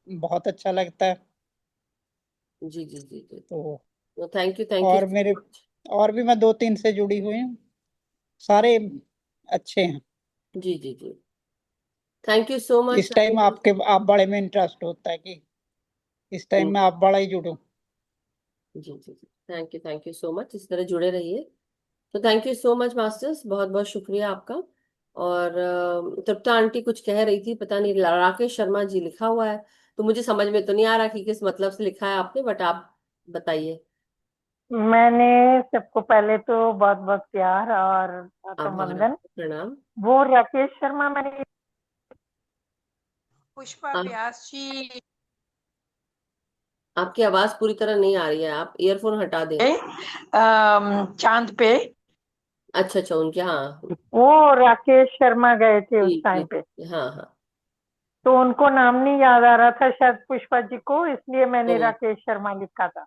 बहुत अच्छा लगता है। जी जी जी जी। तो तो थैंक यू और सो मेरे मच। और भी मैं दो तीन से जुड़ी हुई हूँ, सारे अच्छे हैं। जी जी जी। Thank you so much. इस टाइम आपके आप बड़े में इंटरेस्ट होता है कि इस टाइम में आप बड़ा ही जुड़ो। जी जी जी। थैंक यू सो मच, इस तरह जुड़े रहिए। तो thank you so much masters, बहुत बहुत शुक्रिया आपका। और तृप्ता आंटी कुछ कह रही थी, पता नहीं, राकेश शर्मा जी लिखा हुआ है। तो मुझे समझ में तो नहीं आ रहा कि किस मतलब से लिखा है आपने, बट आप बताइए। मैंने सबको पहले तो बहुत बहुत प्यार और आभार, वंदन। आपको प्रणाम। वो राकेश शर्मा मैंने पुष्पा आप, व्यास जी आपकी आवाज पूरी तरह नहीं आ रही है, आप ईयरफोन हटा दें। चांद पे, अच्छा अच्छा, उनके, हाँ। वो राकेश शर्मा गए थे उस जी जी टाइम पे। जी, हाँ हाँ। तो उनको नाम नहीं याद आ रहा था शायद पुष्पा जी को, इसलिए मैंने तो राकेश शर्मा लिखा था।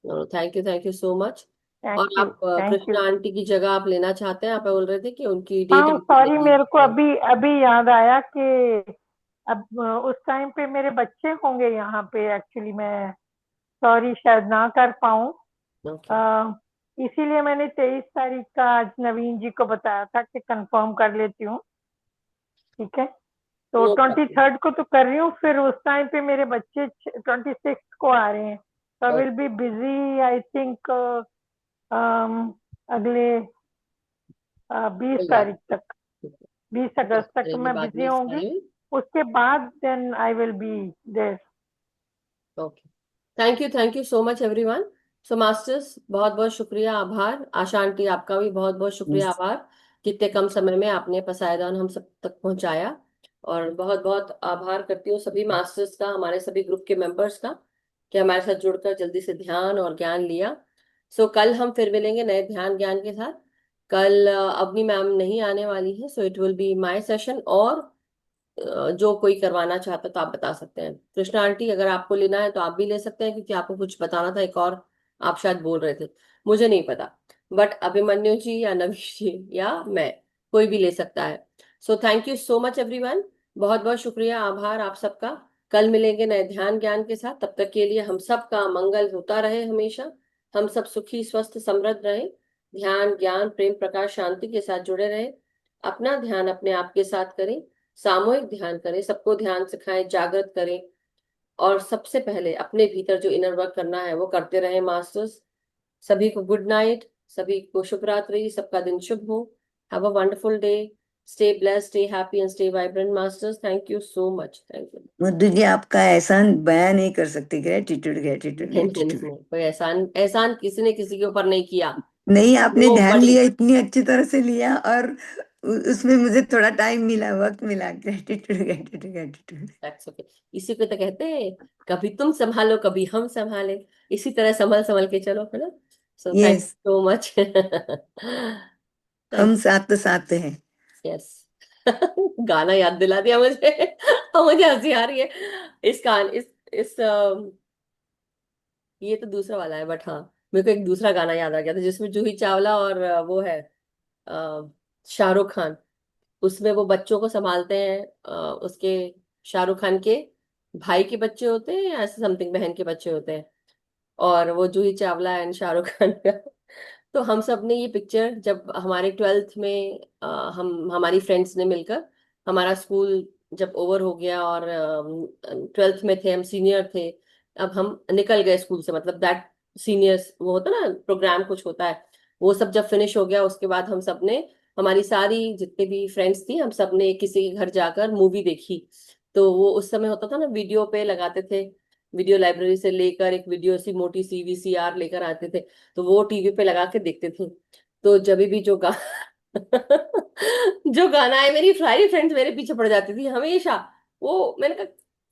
Thank you so much. और थैंक यू आप थैंक यू। कृष्णा आंटी की जगह आप लेना चाहते हैं? आप बोल रहे थे कि उनकी डेट हाँ अभी सॉरी, लगी मेरे को है। अभी अभी याद आया कि अब उस टाइम पे मेरे बच्चे होंगे यहाँ पे, एक्चुअली मैं सॉरी शायद ना कर पाऊँ। ओके। इसीलिए मैंने 23 तारीख का आज नवीन जी को बताया था कि कंफर्म कर लेती हूँ। ठीक है, तो नो 23rd को तो कर रही हूँ, फिर उस टाइम पे मेरे बच्चे 26 को आ रहे हैं, तो I will problem. Be busy I think अगले 20 कोई बात तारीख तक, 20 अगस्त बात तक तो करेंगे मैं बाद में बिजी इस होंगी। बारे में। उसके बाद then I will be there. Okay, thank you so much everyone. So masters, बहुत बहुत शुक्रिया, आभार। आशा आंटी आपका भी बहुत बहुत शुक्रिया, आभार कि इतने कम समय में आपने पसायदान हम सब तक पहुंचाया। और बहुत बहुत आभार करती हूँ सभी मास्टर्स का, हमारे सभी ग्रुप के मेंबर्स का, कि हमारे साथ जुड़कर जल्दी से ध्यान और ज्ञान लिया। सो कल हम फिर मिलेंगे नए ध्यान ज्ञान के साथ। कल अवनी मैम नहीं आने वाली है, so it will be my session. और जो कोई करवाना चाहता तो आप बता सकते हैं। कृष्णा आंटी, अगर आपको लेना है तो आप भी ले सकते हैं, क्योंकि आपको कुछ बताना था एक और, आप शायद बोल रहे थे, मुझे नहीं पता। बट अभिमन्यु जी या नवीश जी या मैं, कोई भी ले सकता है। So thank you so much everyone, बहुत बहुत शुक्रिया, आभार आप सबका। कल मिलेंगे नए ध्यान ज्ञान के साथ, तब तक के लिए हम सबका मंगल होता रहे हमेशा, हम सब सुखी स्वस्थ समृद्ध रहे, ध्यान ज्ञान प्रेम प्रकाश शांति के साथ जुड़े रहे, अपना ध्यान अपने आप के साथ करें, सामूहिक ध्यान करें, सबको ध्यान सिखाएं, जागृत करें, और सबसे पहले अपने भीतर जो इनर वर्क करना है वो करते रहें मास्टर्स। सभी को गुड नाइट, सभी को शुभ रात्रि, सबका दिन शुभ हो। Have a wonderful day, stay blessed, stay happy and stay vibrant masters. Thank you so much, thank you. Madhu ji, आपका एहसान बयान नहीं कर सकते, ग्रेटिट्यूड ग्रेटिट्यूड नहीं नहीं ग्रेटिट्यूड। नहीं, कोई एहसान एहसान किसी ने किसी के ऊपर नहीं किया। नहीं, आपने वो ध्यान बड़ी, लिया, इतनी अच्छी तरह से लिया, और उसमें मुझे थोड़ा टाइम मिला, वक्त मिला। Gratitude gratitude gratitude. That's okay. इसी को तो कहते हैं, कभी तुम संभालो कभी हम संभाले, इसी तरह संभल संभल के चलो, है ना। So thank yes, you so much. हम थैंक साथ तो साथ हैं। यस। गाना याद दिला दिया मुझे। और मुझे हंसी आ रही है इस गान इस ये तो दूसरा वाला है, बट हाँ, मेरे को एक दूसरा गाना याद आ गया था जिसमें जूही चावला और वो है शाहरुख खान, उसमें वो बच्चों को संभालते हैं, उसके शाहरुख खान के भाई के बच्चे होते हैं या ऐसे समथिंग, बहन के बच्चे होते हैं, और वो जूही चावला एंड शाहरुख खान का। तो हम सब ने ये पिक्चर, जब हमारे 12th में हम हमारी फ्रेंड्स ने मिलकर, हमारा स्कूल जब ओवर हो गया और 12th में थे, हम सीनियर थे, अब हम निकल गए स्कूल से, मतलब दैट सीनियर्स, वो होता ना प्रोग्राम कुछ होता है, वो सब जब फिनिश हो गया उसके बाद हम सब ने, हमारी सारी जितने भी फ्रेंड्स थी, हम सब ने किसी के घर जाकर मूवी देखी। तो वो उस समय होता था ना, वीडियो पे लगाते थे, वीडियो लाइब्रेरी से लेकर एक वीडियो सी मोटी सी वीसीआर लेकर आते थे, तो वो टीवी पे लगा के देखते थे। तो जब भी जो गाना है, मेरी सारी फ्रेंड्स मेरे पीछे पड़ जाती थी हमेशा। वो मैंने कहा,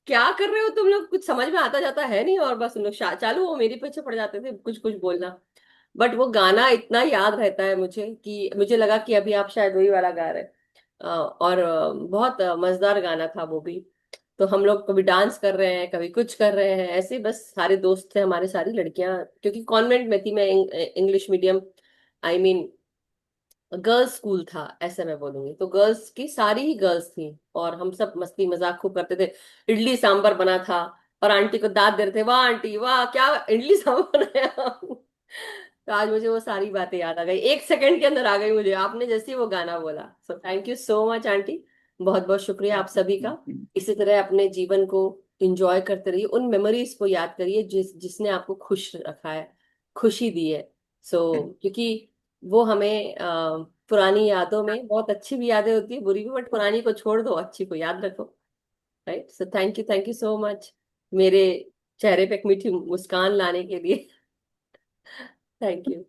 क्या कर रहे हो तुम लोग, कुछ समझ में आता जाता है नहीं, और बस उन लोग चालू, वो मेरे पीछे पड़ जाते थे कुछ कुछ बोलना। बट वो गाना इतना याद रहता है मुझे कि मुझे लगा कि अभी आप शायद वही वाला गा रहे हैं। और बहुत मजेदार गाना था वो भी। तो हम लोग कभी डांस कर रहे हैं, कभी कुछ कर रहे हैं, ऐसे बस सारे दोस्त थे हमारे, सारी लड़कियां, क्योंकि कॉन्वेंट में थी मैं, English medium, I mean girls school था, ऐसे मैं बोलूंगी, तो गर्ल्स की सारी ही गर्ल्स थी, और हम सब मस्ती मजाक खूब करते थे। इडली सांबर बना था, और आंटी को दाद दे रहे थे, वाह आंटी वाह, क्या इडली सांबर बनाया। तो आज मुझे वो सारी बातें याद आ गई, 1 सेकंड के अंदर आ गई मुझे, आपने जैसे ही वो गाना बोला। So thank you so much aunty, बहुत बहुत शुक्रिया आप सभी का। इसी तरह अपने जीवन को इंजॉय करते रहिए, उन मेमोरीज को याद करिए जिसने आपको खुश रखा है, खुशी दी है। क्योंकि वो हमें पुरानी यादों में, बहुत अच्छी भी यादें होती है, बुरी भी, बट पुरानी को छोड़ दो, अच्छी को याद रखो। Right, so thank you so much, मेरे चेहरे पे एक मीठी मुस्कान लाने के लिए। Thank you.